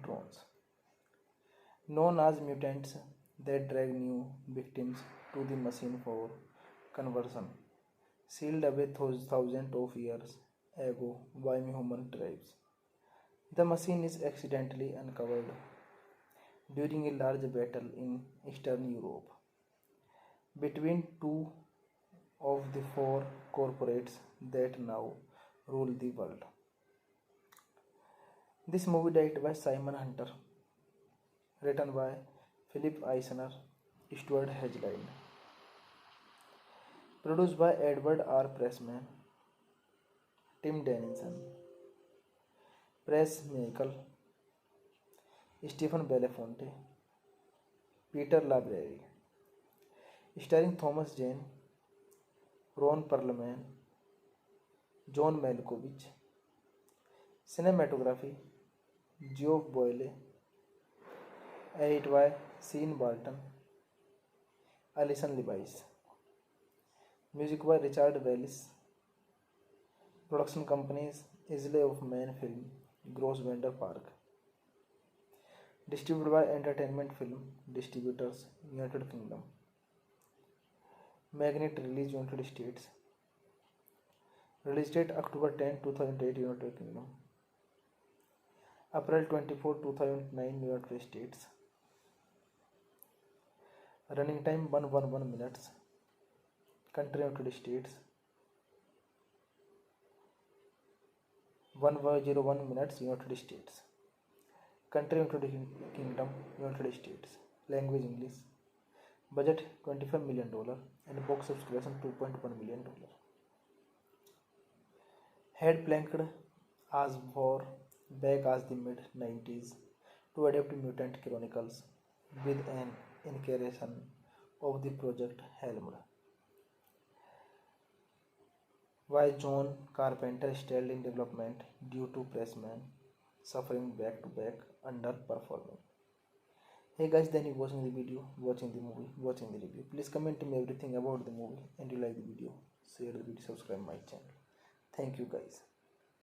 drones, known as mutants, that drag new victims to the machine for conversion, sealed away thousands of years ago by human tribes. The machine is accidentally uncovered during a large battle in Eastern Europe between two of the four corporates that now rule the world. This movie directed by Simon Hunter, written by Philip Eisner, Stuart Hedgeline, produced by Edward R. Pressman, Tim Dennison, Press Michael, Stephen Belafonte, Peter Labreri, starring Thomas Jane, Ron Perlman, John Malkovich, cinematography, Geoff Boyle, edited by Sean Barton, Alison Levice, Music by Richard Bellis. Production companies Isle of Man Film, Gross Vendor Park. Distributed by Entertainment Film Distributors, United Kingdom. Magnet release United States. Release date October 10, 2008 United Kingdom. April 24, 2009 United States. Running time 111 minutes. Country United States. 101 minutes United States. Country United Kingdom, United States. Language English. Budget $25 million and box office collection $2.1 million. Had planked as far back as the mid 90s to adapt Mutant Chronicles with an incarnation of the project helmed why John Carpenter stalled in development due to pressman suffering back to back underperforming. Hey guys, then you watching the video, watching the movie, watching the review. Please comment me everything about the movie and you like the video. Share the video, subscribe my channel. Thank you guys.